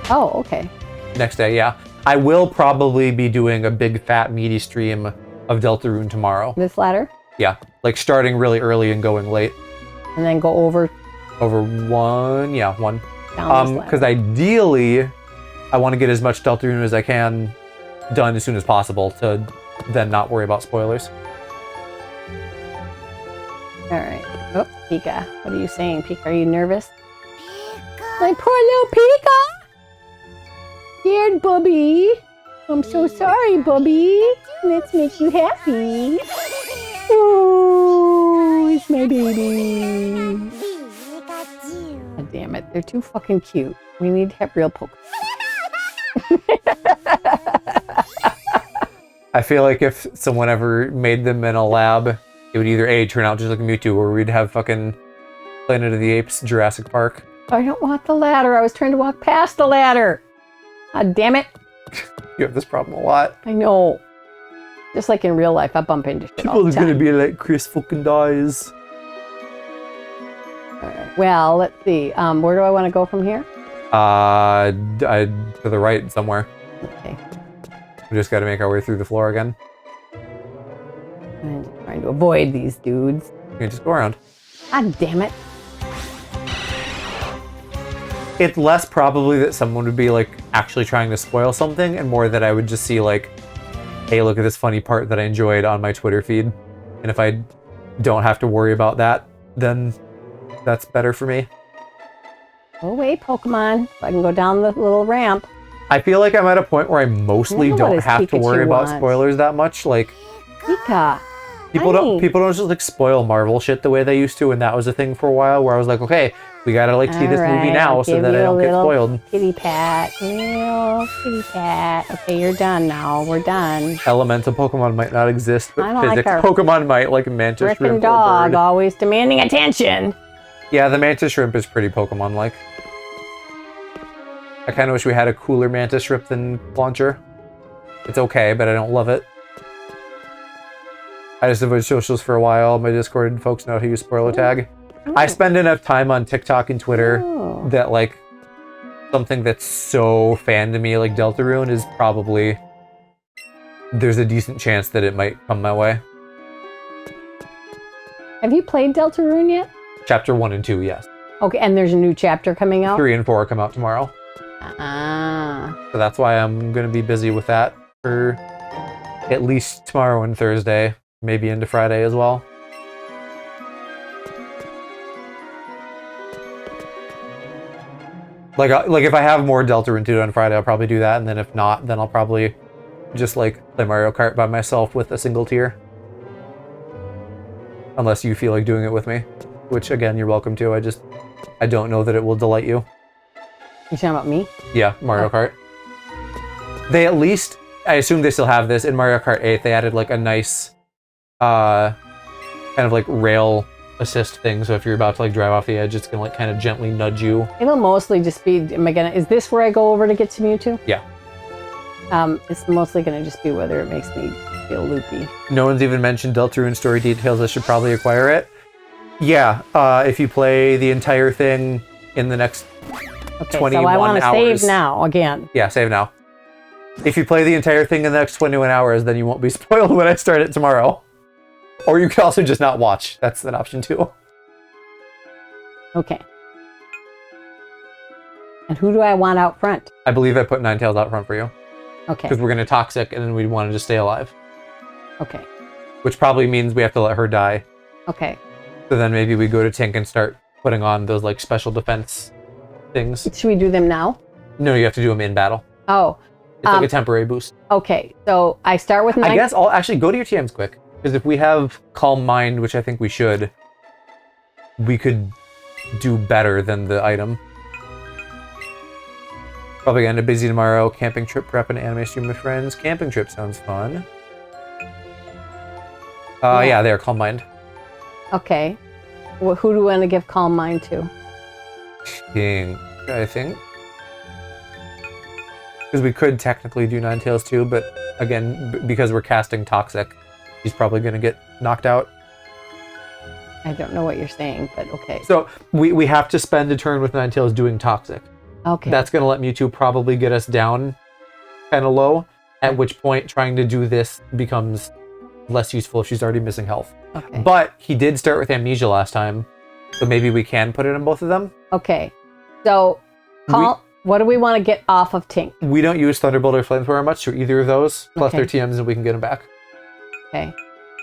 Oh, okay. Next day, yeah. I will probably be doing a big, fat, meaty stream of Deltarune tomorrow. This ladder? Yeah. Like starting really early and going late. And then go over? Over one. Yeah, one. Because ideally, I want to get as much Deltarune as I can done as soon as possible to then not worry about spoilers. All right. Oh, Pika. What are you saying, Pika? Are you nervous? My poor little Pika. Scared, Bubby. I'm so sorry, Bubby. Let's make you happy. Oh, it's my baby. God damn it. They're too fucking cute. We need to have real Pokemon. I feel like if someone ever made them in a lab, it would either A, turn out just like Mewtwo, or we'd have fucking Planet of the Apes, Jurassic Park. I don't want the ladder. I was trying to walk past the ladder. God damn it. You have this problem a lot. I know. Just like in real life, I bump into shit all the People's time. gonna be like, Chris fucking dies. All right. Well, let's see. Where do I want to go from here? To the right somewhere. Okay. We just gotta make our way through the floor again. I'm just trying to avoid these dudes. You can just go around. God damn it. It's less probably that someone would be like actually trying to spoil something, and more that I would just see like, hey, look at this funny part that I enjoyed on my Twitter feed. And if I don't have to worry about that, then that's better for me. Go away, Pokemon. So I can go down the little ramp. I feel like I'm at a point where I mostly don't have to worry about spoilers that much. Like, Pika. people don't just like spoil Marvel shit the way they used to, and that was a thing for a while where I was like, okay, we gotta like see this movie now so that I don't get spoiled. Kitty pat. Little kitty pat. Okay, you're done now. We're done. Elemental Pokemon might not exist, but I don't physics like our Pokemon might, like Mantis frickin' Shrimp or dog bird. always demanding attention. Yeah, the Mantis Shrimp is pretty Pokemon-like. I kind of wish we had a cooler Mantis Shrimp than Launcher. It's okay, but I don't love it. I just avoid socials for a while. My Discord folks know how to use spoiler tag. Oh. I spend enough time on TikTok and Twitter that like something that's so fan to me like Deltarune is probably, there's a decent chance that it might come my way. Have you played Deltarune yet? Chapter 1 and 2, yes. Okay, and there's a new chapter coming out? 3 and 4 come out tomorrow. Ah. So that's why I'm going to be busy with that for at least tomorrow and Thursday, maybe into Friday as well. Like if I have more Deltarune 2 on Friday, I'll probably do that, and then if not, then I'll probably just like play Mario Kart by myself with a single tier. Unless you feel like doing it with me, which again, you're welcome to. I don't know that it will delight you. You talking about me? Yeah, Mario Kart. They at least, I assume they still have this, in Mario Kart 8, they added like a nice, kind of like rail assist thing, so if you're about to like drive off the edge, it's gonna like kind of gently nudge you. It'll mostly just be, is this where I go over to get to Mewtwo? Yeah. It's mostly gonna just be whether it makes me feel loopy. No one's even mentioned Deltarune story details. I should probably acquire it. Yeah, if you play the entire thing in the next 21 so I want to hours. save now again. Yeah, save now. If you play the entire thing in the next 21 hours, then you won't be spoiled when I start it tomorrow. Or you can also just not watch. That's an option too. Okay. And who do I want out front? I believe I put Ninetales out front for you. Okay. Because we're going to Toxic and then we want to just stay alive. Okay. Which probably means we have to let her die. Okay. So then maybe we go to Tink and start putting on those like special defense things. Should we do them now? No, you have to do them in battle. Oh. It's like a temporary boost. Okay. So I start with I guess I'll actually go to your TMs quick. Because if we have Calm Mind, which I think we should, we could do better than the item. Probably gonna end up busy tomorrow. Camping trip prep and anime stream with friends. Camping trip sounds fun. Yeah, there, Calm Mind. Okay. Well, who do we want to give Calm Mind to? Tink, I think. Because we could technically do Ninetales too, but again, because we're casting Toxic, he's probably going to get knocked out. I don't know what you're saying, but okay. So we have to spend a turn with Ninetales doing Toxic. Okay. That's going to let Mewtwo probably get us down kind of low, at which point trying to do this becomes less useful if she's already missing health. Okay. But he did start with Amnesia last time, so maybe we can put it in both of them. Okay. So, what do we want to get off of Tink? We don't use Thunderbolt or Flamethrower much, so either of those, plus Okay. their TMs, and we can get them back. Okay.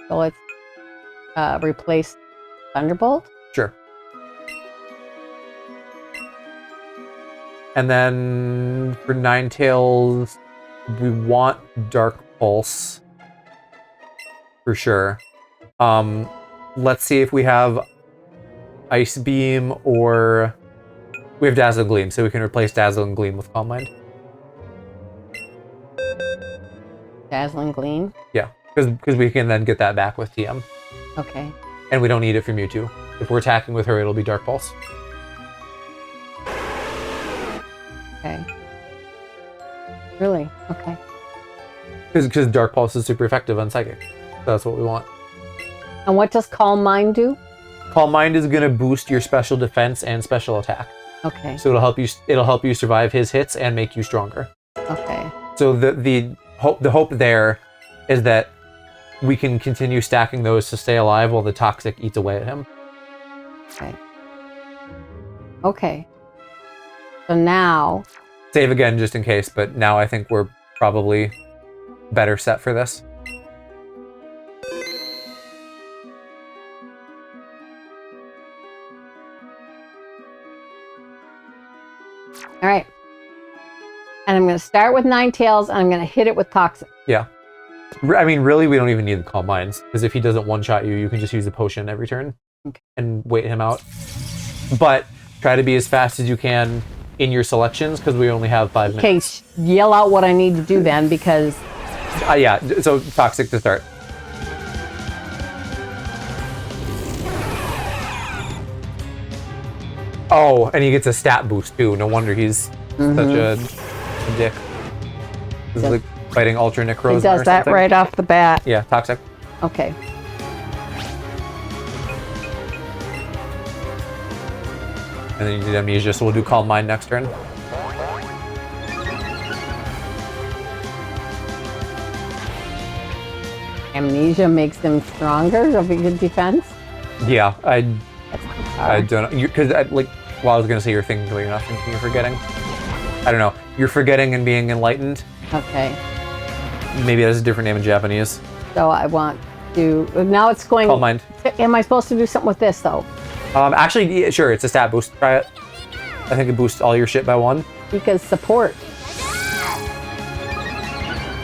So let's replace Thunderbolt? Sure. And then for Ninetales, we want Dark Pulse. For sure. Let's see if we have Ice Beam or... We have Dazzle and Gleam, so we can replace Dazzle and Gleam with Calm Mind. Dazzling Gleam? Yeah, because we can then get that back with TM. Okay. And we don't need it for Mewtwo. If we're attacking with her, it'll be Dark Pulse. Okay. Really? Okay. Because Dark Pulse is super effective on Psychic. So that's what we want. And what does Calm Mind do? Calm Mind is going to boost your special defense and special attack. Okay. So it'll help you survive his hits and make you stronger. Okay. So the hope there is that we can continue stacking those to stay alive while the Toxic eats away at him. Okay. Okay. So now... Save again just in case, but now I think we're probably better set for this. All right. And I'm going to start with Ninetales, and I'm going to hit it with Toxic. Yeah. I mean, really, we don't even need the Calm Minds, because if he doesn't one-shot you, you can just use a potion every turn and wait him out. But try to be as fast as you can in your selections, because we only have 5 minutes. Okay, yell out what I need to do then, because... Yeah, so Toxic to start. Oh, and he gets a stat boost too. No wonder he's such a dick. He's like fighting Ultra Necrozma. He does that right off the bat. Yeah, Toxic. Okay. And then you need Amnesia, so we'll do Calm Mind next turn. Amnesia makes him stronger of a good defense? Yeah, I don't know. Because, like, well, I was going to say you're thinking, but you're not thinking, you're forgetting. I don't know. You're forgetting and being enlightened. Okay. Maybe that's a different name in Japanese. So I want to... Now it's going... Calm Mind. Am I supposed to do something with this, though? Actually, yeah, sure, it's a stat boost. Try it. I think it boosts all your shit by 1. Because support.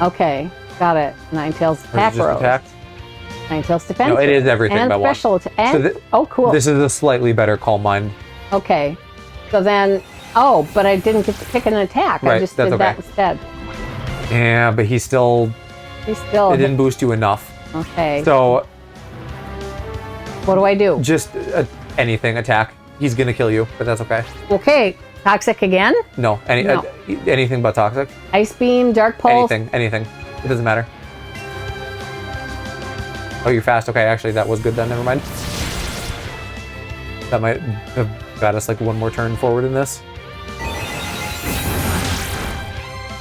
Okay, got it. Ninetales attack row. Ninetales defense. No, it is everything and by 1. Special and oh, cool. This is a slightly better Calm Mind. Okay, so then... Oh, but I didn't get to pick an attack. Right, I just did that instead. Yeah, but he still... He still... It didn't boost you enough. Okay. So... What do I do? Just anything, attack. He's gonna kill you, but that's okay. Okay, Toxic again? No, anything but Toxic. Ice Beam, Dark Pulse? Anything. It doesn't matter. Oh, you're fast. Okay, actually, that was good then. Never mind. That might have got us like one more turn forward in this.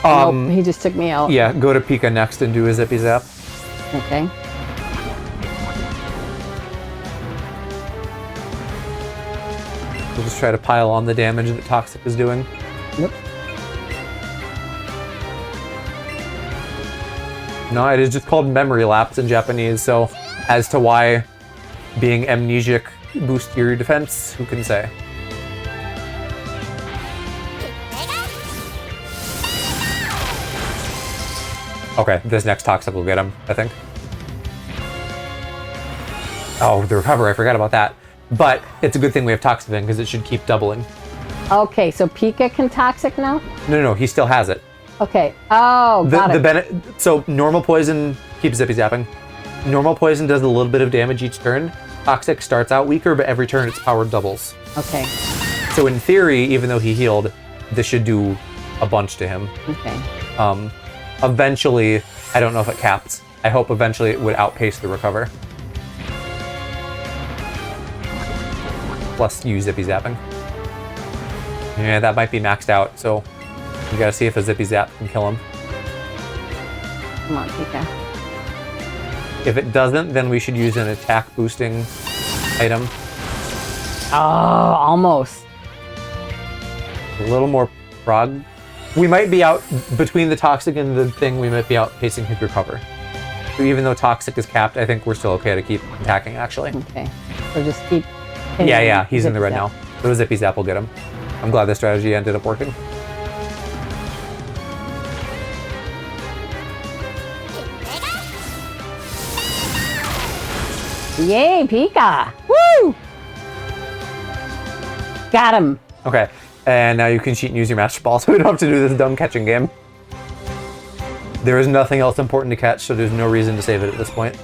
Nope, he just took me out. Yeah, go to Pika next and do a Zippy Zap. Okay. We'll just try to pile on the damage that Toxic is doing. Yep. No, it is just called Memory Lapse in Japanese, so as to why being amnesic boosts your defense, who can say? Okay, this next Toxic will get him, I think. Oh, the recover, I forgot about that. But it's a good thing we have Toxic then, because it should keep doubling. Okay, so Pika can Toxic now? No, he still has it. Okay. Oh, got it. So normal poison keeps Zippy Zapping. Normal poison does a little bit of damage each turn. Toxic starts out weaker, but every turn its power doubles. Okay. So in theory, even though he healed, this should do a bunch to him. Okay. Eventually, I don't know if it caps. I hope eventually it would outpace the recover. Plus use Zippy Zapping. Yeah, that might be maxed out, so we gotta see if a Zippy Zap can kill him. Come on, Pika. If it doesn't, then we should use an attack boosting item. Oh, almost. A little more prog. We might be out, between the Toxic and the thing, we might be outpacing his recover. So even though Toxic is capped, I think we're still okay to keep attacking, actually. Okay. So just keep... Yeah, he's in the red Zippy now. Zap. So Zippy Zap will get him. I'm glad the strategy ended up working. Yay, Pika! Woo! Got him. Okay, and now you can cheat and use your Master Ball, so we don't have to do this dumb catching game. There is nothing else important to catch, so there's no reason to save it at this point.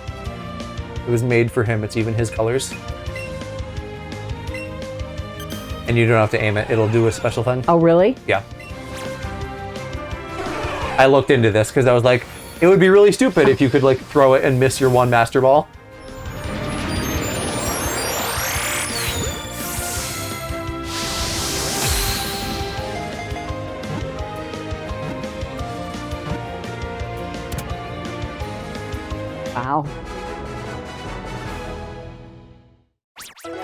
It was made for him, it's even his colors. And you don't have to aim it, it'll do a special thing. Oh, really? Yeah. I looked into this because I was like, it would be really stupid if you could like throw it and miss your one Master Ball. Wow.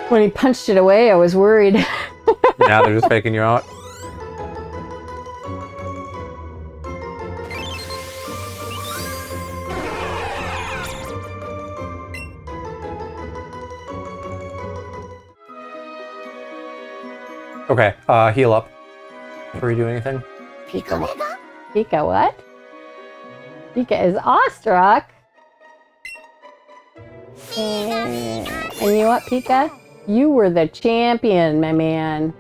When he punched it away, I was worried. Now they're just faking you out. Okay, heal up before you do anything. Pika what? Pika what? Pika is awestruck. And you know what, Pika? You were the champion, my man.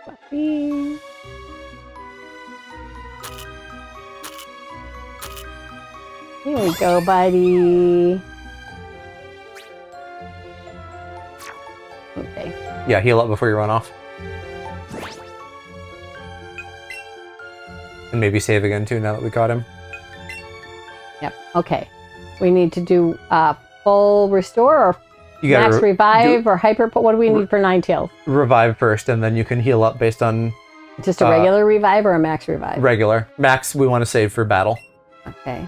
Fluffy. Here we go, buddy. Okay. Yeah, heal up before you run off. And maybe save again too now that we caught him. Yep. Okay. We need to do full restore or You gotta max revive or hyper. What do we need for Ninetales? Revive first, and then you can heal up based on Just a regular revive or a max revive? regular. Max we want to save for battle. Okay.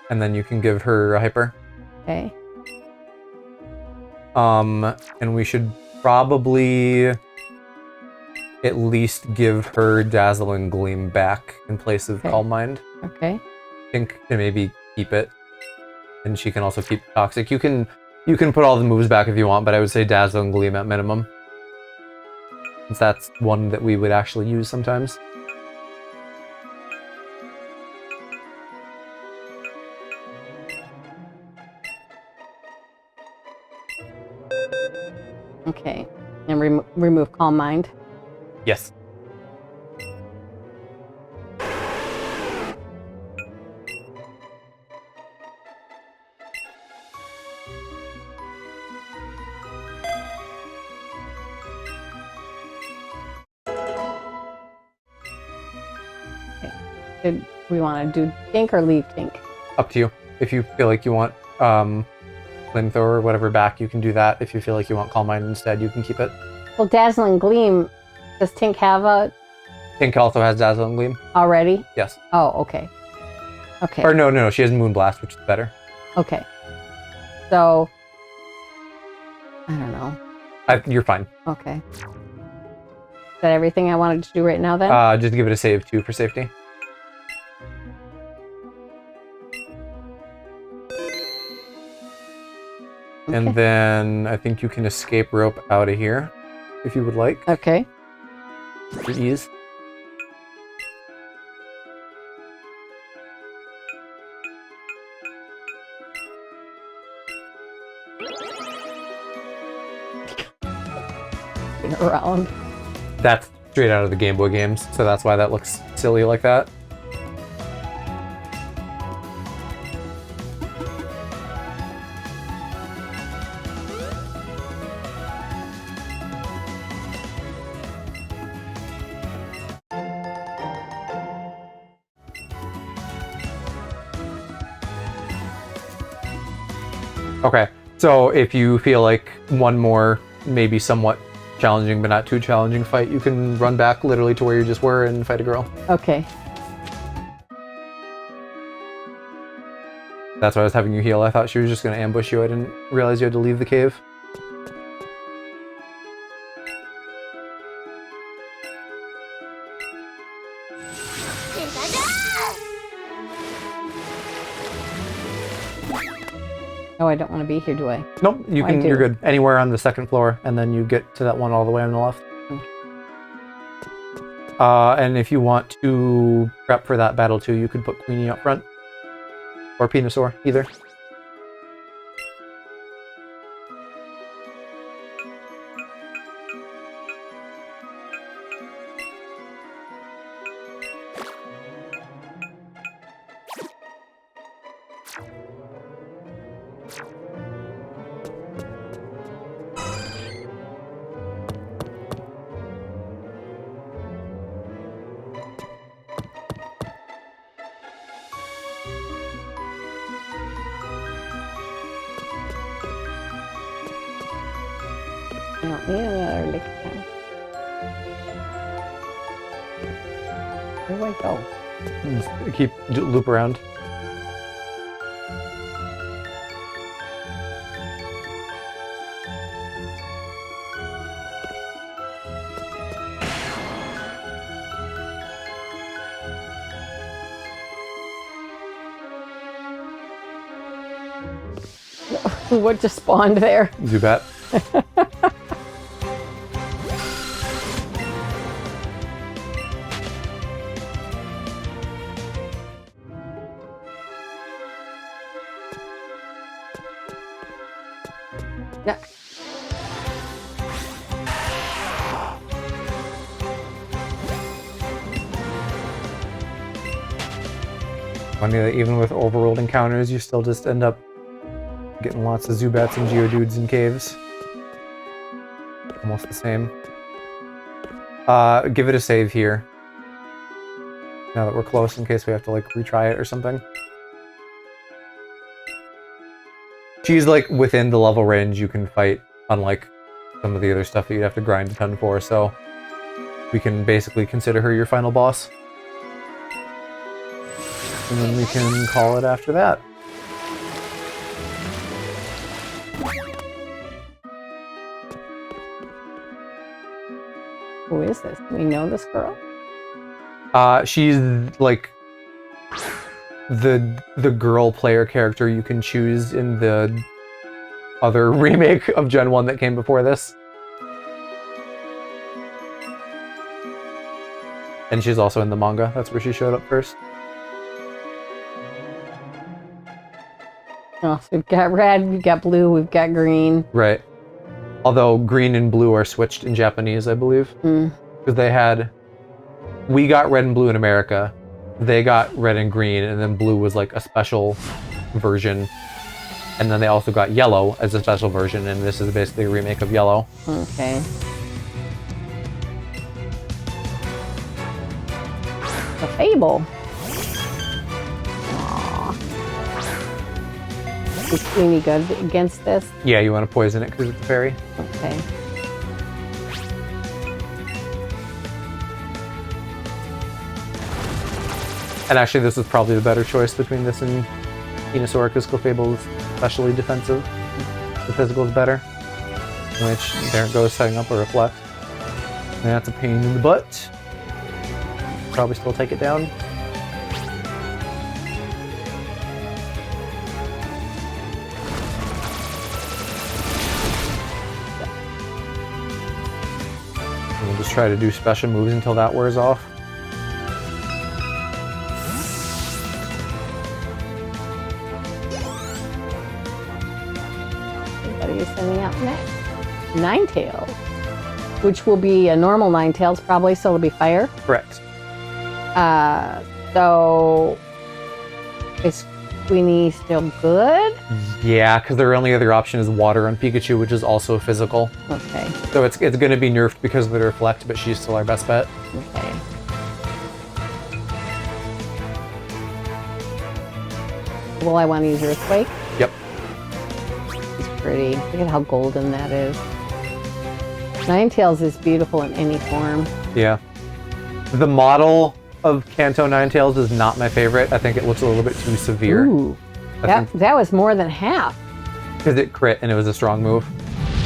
And then you can give her a hyper. Okay. And we should probably at least give her Dazzle and Gleam back in place of Okay. Calm Mind. Okay. I think to maybe keep it. And she can also keep Toxic. You can put all the moves back if you want, but I would say Dazzle and Gleam at minimum. Since that's one that we would actually use sometimes. Okay. And remove Calm Mind. Yes. Did we want to do Tink or leave Tink? Up to you. If you feel like you want Flamethrower or whatever back, you can do that. If you feel like you want Calm Mind instead, you can keep it. Well, Dazzle and Gleam, does Tink have a Pink also has Dazzle and Gleam. already? Yes. Oh, okay. Okay. Or no, she has Moonblast, which is better. Okay. So, I don't know. You're fine. Okay. Is that everything I wanted to do right now then? Just give it a save too for safety. And Okay. then I think you can escape rope out of here if you would like. Okay. For ease. Around. That's straight out of the Game Boy games, so that's why that looks silly like that. Okay, so if you feel like one more, maybe somewhat challenging but not too challenging fight, you can run back literally to where you just were and fight a girl. Okay. That's why I was having you heal. I thought she was just going to ambush you. I didn't realize you had to leave the cave. Oh, I don't want to be here, do I? Nope, you Oh, I can. do. You're good. Anywhere on the second floor, and then you get to that one all the way on the left. And if you want to prep for that battle too, you could put Queenie up front. Or Venusaur, either. I don't need another lick time. Where do I go? Just keep loop around. What just spawned there? Zubat. Yeah. Funny that even with overworld encounters, you still just end up getting lots of Zubats and Geodudes in caves. Almost the same. Give it a save here. Now that we're close, in case we have to like retry it or something. She's like within the level range you can fight, unlike some of the other stuff that you'd have to grind a ton for, so we can basically consider her your final boss. And then we can call it after that. Who is this? Do we know this girl? She's like the girl player character you can choose in the other remake of Gen 1 that came before this. And she's also in the manga. That's where she showed up first. Oh, so we've got red, we've got blue, we've got green. Right. Although green and blue are switched in Japanese, I believe. Because they had... We got red and blue in America. They got red and green, and then blue was like a special version. And then they also got yellow as a special version, and this is basically a remake of yellow. Okay. A Fable. Aww. Is Queenie good against this? Yeah, you want to poison it because it's a fairy. Okay. And actually, this is probably the better choice between this and Venusaur, because Clefable is especially defensive. The physical is better. Which, there it goes, setting up a Reflect. And that's a pain in the butt. Probably still take it down. And we'll just try to do special moves until that wears off. What are you sending out next? Ninetales, which will be a normal Ninetales probably, so it'll be fire. Correct. So is Queenie still good? Yeah, because their only other option is water on Pikachu, which is also physical. Okay. So it's going to be nerfed because of the Reflect, but she's still our best bet. Okay. Well, I want to use Earthquake. Yep. It's pretty. Look at how golden that is. Ninetales is beautiful in any form. Yeah. The model of Kanto Ninetales is not my favorite. I think it looks a little bit too severe. Ooh. That was more than half. Because it crit and it was a strong move.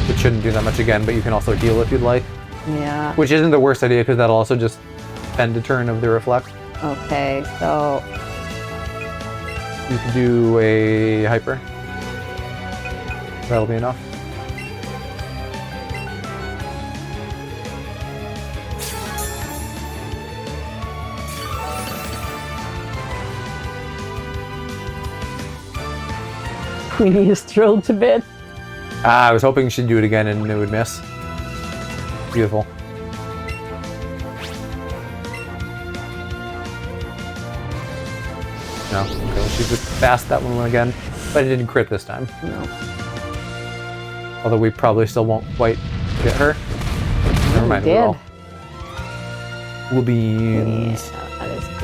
It shouldn't do that much again, but you can also heal if you'd like. Yeah. Which isn't the worst idea because that'll also just end a turn of the Reflect. Okay, so You could do a Hyper. That'll be enough. Queenie is thrilled to bits. I was hoping she'd do it again and it would miss. Beautiful. No, okay, she just fast that one again, but it didn't crit this time. No. Although we probably still won't quite get her. Never mind, we will. Will beans. Yeah, that is creepy.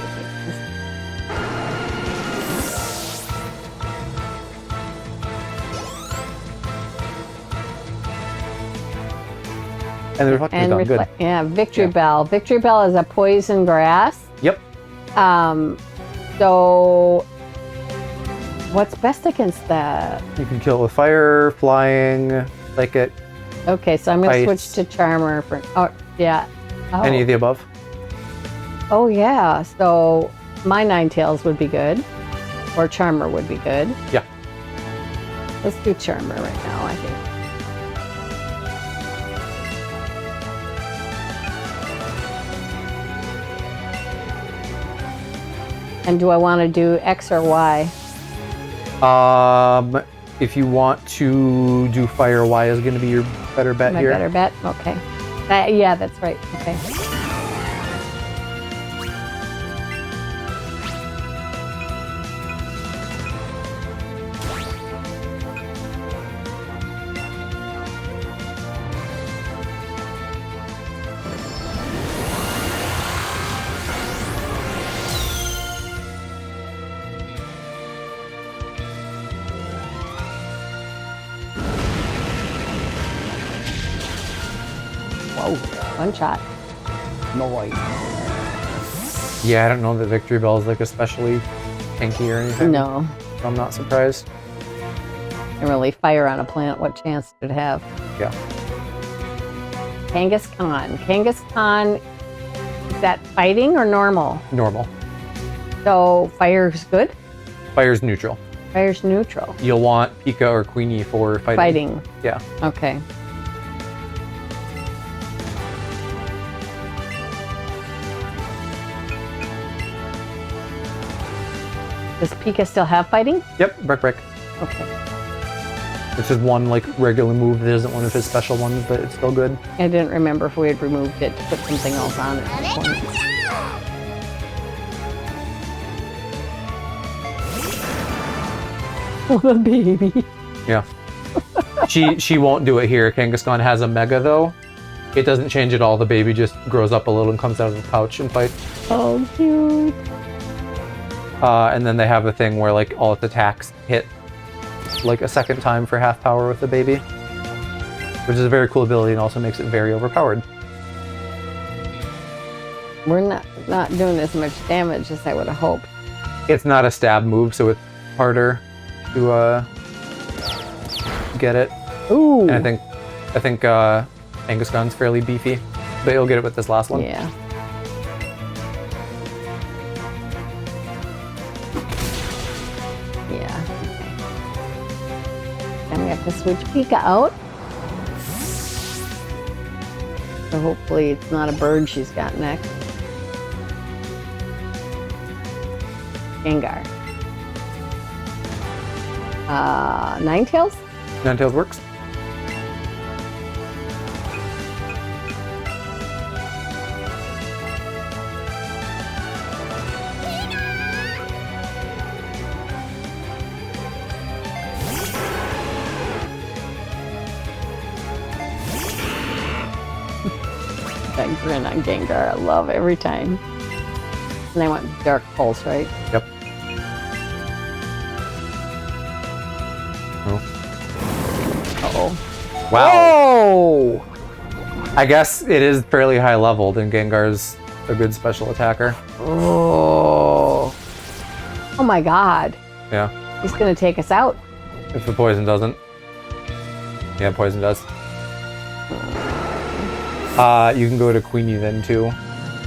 And the reflector's done good. Yeah, Victory Bell. Victory Bell is a poison grass. Yep. So what's best against that? You can kill it with fire, flying, psychic. Okay, so I'm going to Ice. switch to Charmer for. Oh, yeah. Oh. Any of the above. Oh, yeah. So my Ninetales would be good, or Charmer would be good. Yeah. Let's do Charmer right now, I think. And do I want to do X or Y? If you want to do fire, Y is going to be your better bet My here. better bet? Okay. Yeah, that's right. Okay. Whoa, one shot. Noise. Yeah, I don't know that Victory Bell is like especially tanky or anything. No. So I'm not surprised. And really, fire on a plant, what chance did it have? Yeah. Kangaskhan. Kangaskhan, is that fighting or normal? Normal. So fire's good? Fire's neutral. Fire's neutral. You'll want Pika or Queenie for fighting. Fighting. Yeah. Okay. Does Pika still have fighting? Yep, Brick. Okay. It's just one like regular move that isn't one of his special ones, but it's still good. I didn't remember if we had removed it to put something else on it at this point. What a baby. Yeah. she won't do it here. Kangaskhan has a Mega though. It doesn't change at all. The baby just grows up a little and comes out of the pouch and fights. Oh, cute. And then they have a thing where like all its attacks hit like a second time for half power with the baby, which is a very cool ability and also makes it very overpowered. We're not doing as much damage as I would have hoped. It's not a stab move, so it's harder to get it. Ooh. And I think Kangaskhan's fairly beefy, but you'll get it with this last one. Yeah. Yeah. Then we have to switch Pika out. So hopefully it's not a bird she's got next. Gengar. Ninetales? Ninetales works. That grin on Gengar, I love every time. And I want Dark Pulse, right? Yep. Oh. Uh-oh. Wow. Oh! I guess it is fairly high leveled, and Gengar's a good special attacker. Oh. Oh my god. Yeah. He's gonna take us out. If the poison doesn't. Yeah, poison does. You can go to Queenie then too.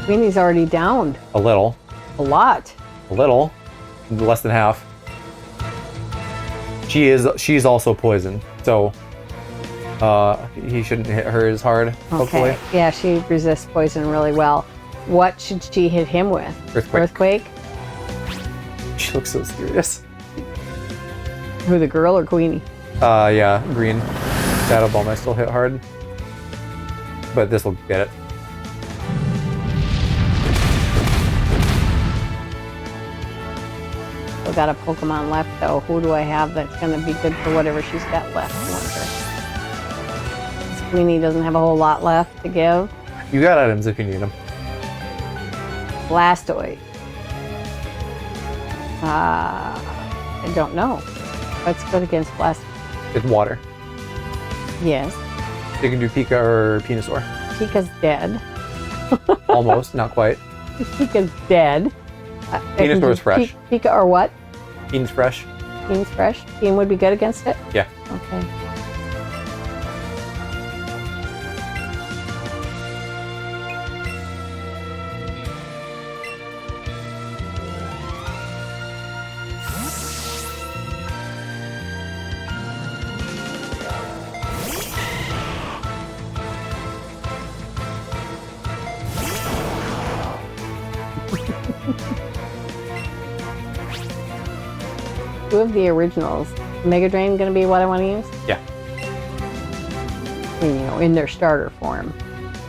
Queenie's already downed. A little. A lot. A little. Less than half. She's also poison. So, he shouldn't hit her as hard, hopefully. Okay. Yeah, she resists poison really well. What should she hit him with? Earthquake. She looks so serious. Who, the girl or Queenie? Yeah, green. Shadow Ball might still hit hard. But this will get it. Still got a Pokemon left, though. Who do I have that's going to be good for whatever she's got left? I wonder. Queenie doesn't have a whole lot left to give. You got items if you need them. Blastoise. I don't know. What's good against Blastoise? It's water. Yes. You can do Pika or Venusaur. Pika's dead. Almost, not quite. Pika's dead. Venusaur's fresh. Pika or what? Keen's fresh. Keen's fresh. Keen would be good against it? Yeah. Okay. Two of the originals. Mega Drain going to be what I want to use? Yeah. And, you know, in their starter form.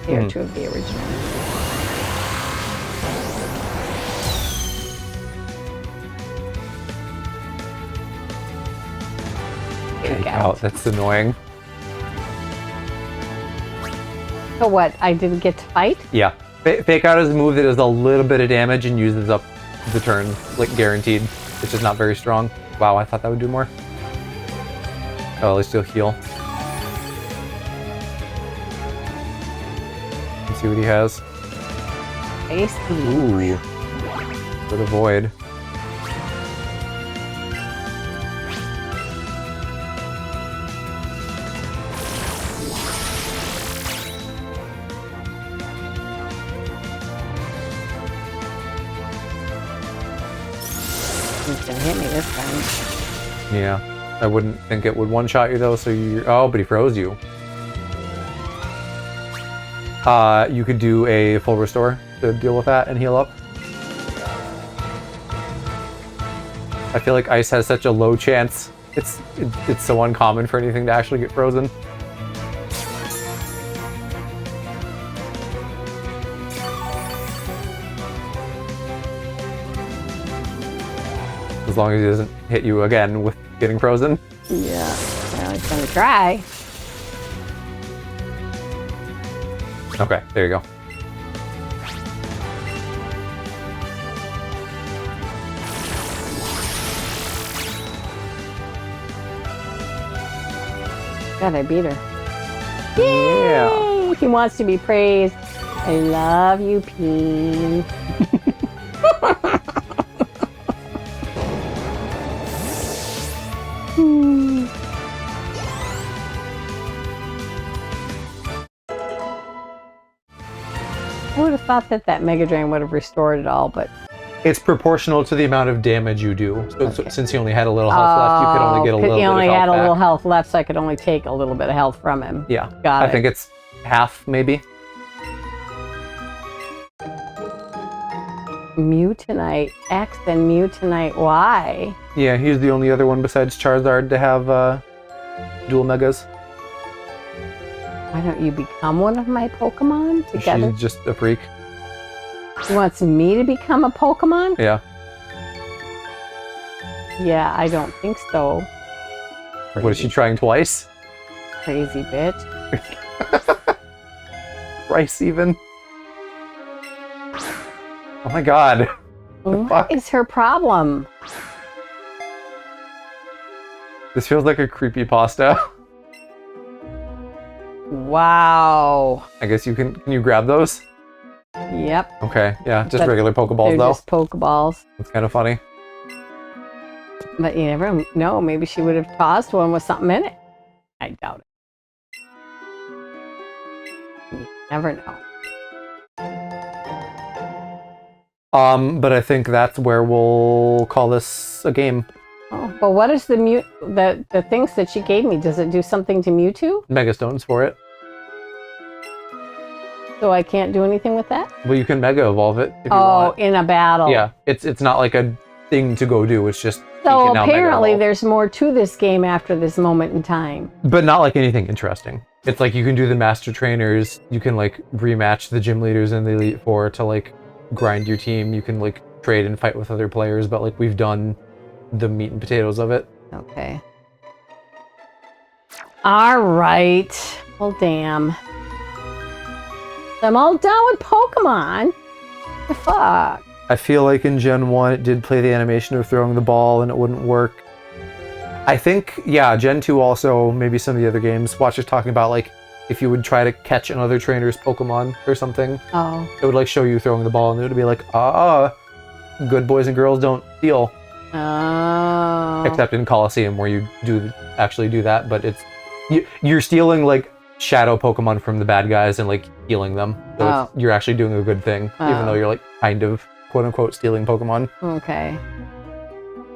They are two of the originals. Fake out. That's annoying. So what? I didn't get to fight? Yeah. Fake out is a move that does a little bit of damage and uses up the turn, like guaranteed. It's just not very strong. Wow, I thought that would do more. Oh, at least he'll heal. Let's see what he has. Ooh. For the void. He's gonna hit me this time. Yeah. I wouldn't think it would one-shot you though, so you... Oh, but he froze you. You could do a full restore to deal with that and heal up. I feel like ice has such a low chance. It's so uncommon for anything to actually get frozen. As long as he doesn't hit you again with getting frozen. Yeah, well, he's gonna try. Okay, there you go. God, I beat her. Yeah. Yay! He wants to be praised. I love you, Peen. I would have thought that Mega Drain would have restored it all, but... It's proportional to the amount of damage you do. So, Okay. since he only had a little health left, you could only get a little bit of He only health had a back. little health left, so I could only take a little bit of health from him. Yeah. Got it. I think it's half, maybe. Mutanite X and Mutanite Y. Yeah, he's the only other one besides Charizard to have dual megas. Why don't you become one of my Pokemon together? She's just a freak. He wants me to become a Pokemon? Yeah. Yeah, I don't think so. What is she trying twice? Crazy bitch. Thrice even. Oh my god. What fuck? is her problem? This feels like a creepypasta. Wow. I guess you can you grab those? Yep. Okay, yeah, just But regular Pokeballs They're though. just Pokeballs. It's kind of funny. But you never know. Maybe she would have tossed one with something in it. I doubt it. You never know. But I think that's where we'll call this a game. Oh, but what is the things that she gave me? Does it do something to Mewtwo? Mega Stones for it. So I can't do anything with that? Well, you can Mega Evolve it if you want. In a battle. Yeah, it's not like a thing to go do. It's just so apparently there's more to this game after this moment in time. But not like anything interesting. It's like you can do the Master Trainers. You can like rematch the gym leaders in the Elite Four to like grind your team. You can like trade and fight with other players. But like we've done the meat and potatoes of it. Okay. All right. Well, damn. I'm all done with Pokemon. What the fuck? I feel like in Gen 1 it did play the animation of throwing the ball and it wouldn't work. I think, yeah, Gen 2 also, maybe some of the other games, Watch us talking about like if you would try to catch another trainer's Pokemon or something. Oh. It would like show you throwing the ball and it would be like, good boys and girls don't steal. Oh. Except in Coliseum where you do actually do that, but you're stealing like shadow Pokemon from the bad guys and like healing them. So you're actually doing a good thing, even though you're like kind of quote unquote stealing Pokemon. Okay.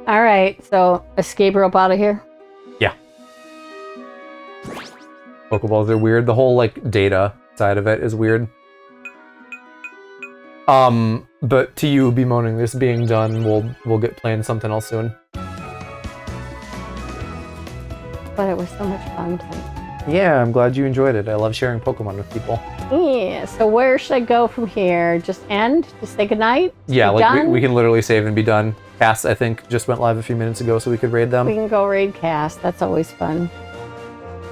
All right, so escape rope out of here? Yeah. Pokeballs are weird. The whole like data side of it is weird. But to you bemoaning this being done, we'll get playing something else soon. But it was so much fun playing. Yeah, I'm glad you enjoyed it. I love sharing Pokemon with people. Yeah, so where should I go from here? Just end? Just say goodnight? Yeah, like we can literally save and be done. Cass, I think, just went live a few minutes ago so we could raid them. We can go raid Cass. That's always fun.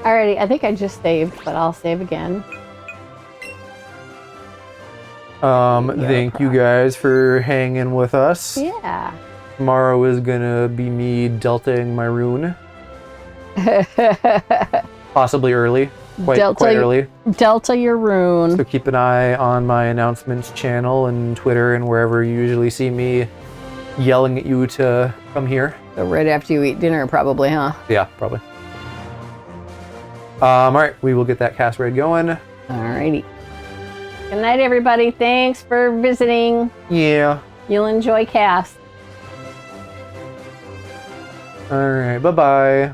Alrighty, I think I just saved, but I'll save again. Thank you guys for hanging with us. Yeah. Tomorrow is gonna be me deltaing my rune. Possibly early. Quite early. Delta your rune. So keep an eye on my announcements channel and Twitter and wherever you usually see me yelling at you to come here. So right after you eat dinner, probably, huh? Yeah, probably. Alright, we will get that cast raid going. Alrighty. Good night, everybody. Thanks for visiting. Yeah. You'll enjoy Cass. Alright, bye-bye.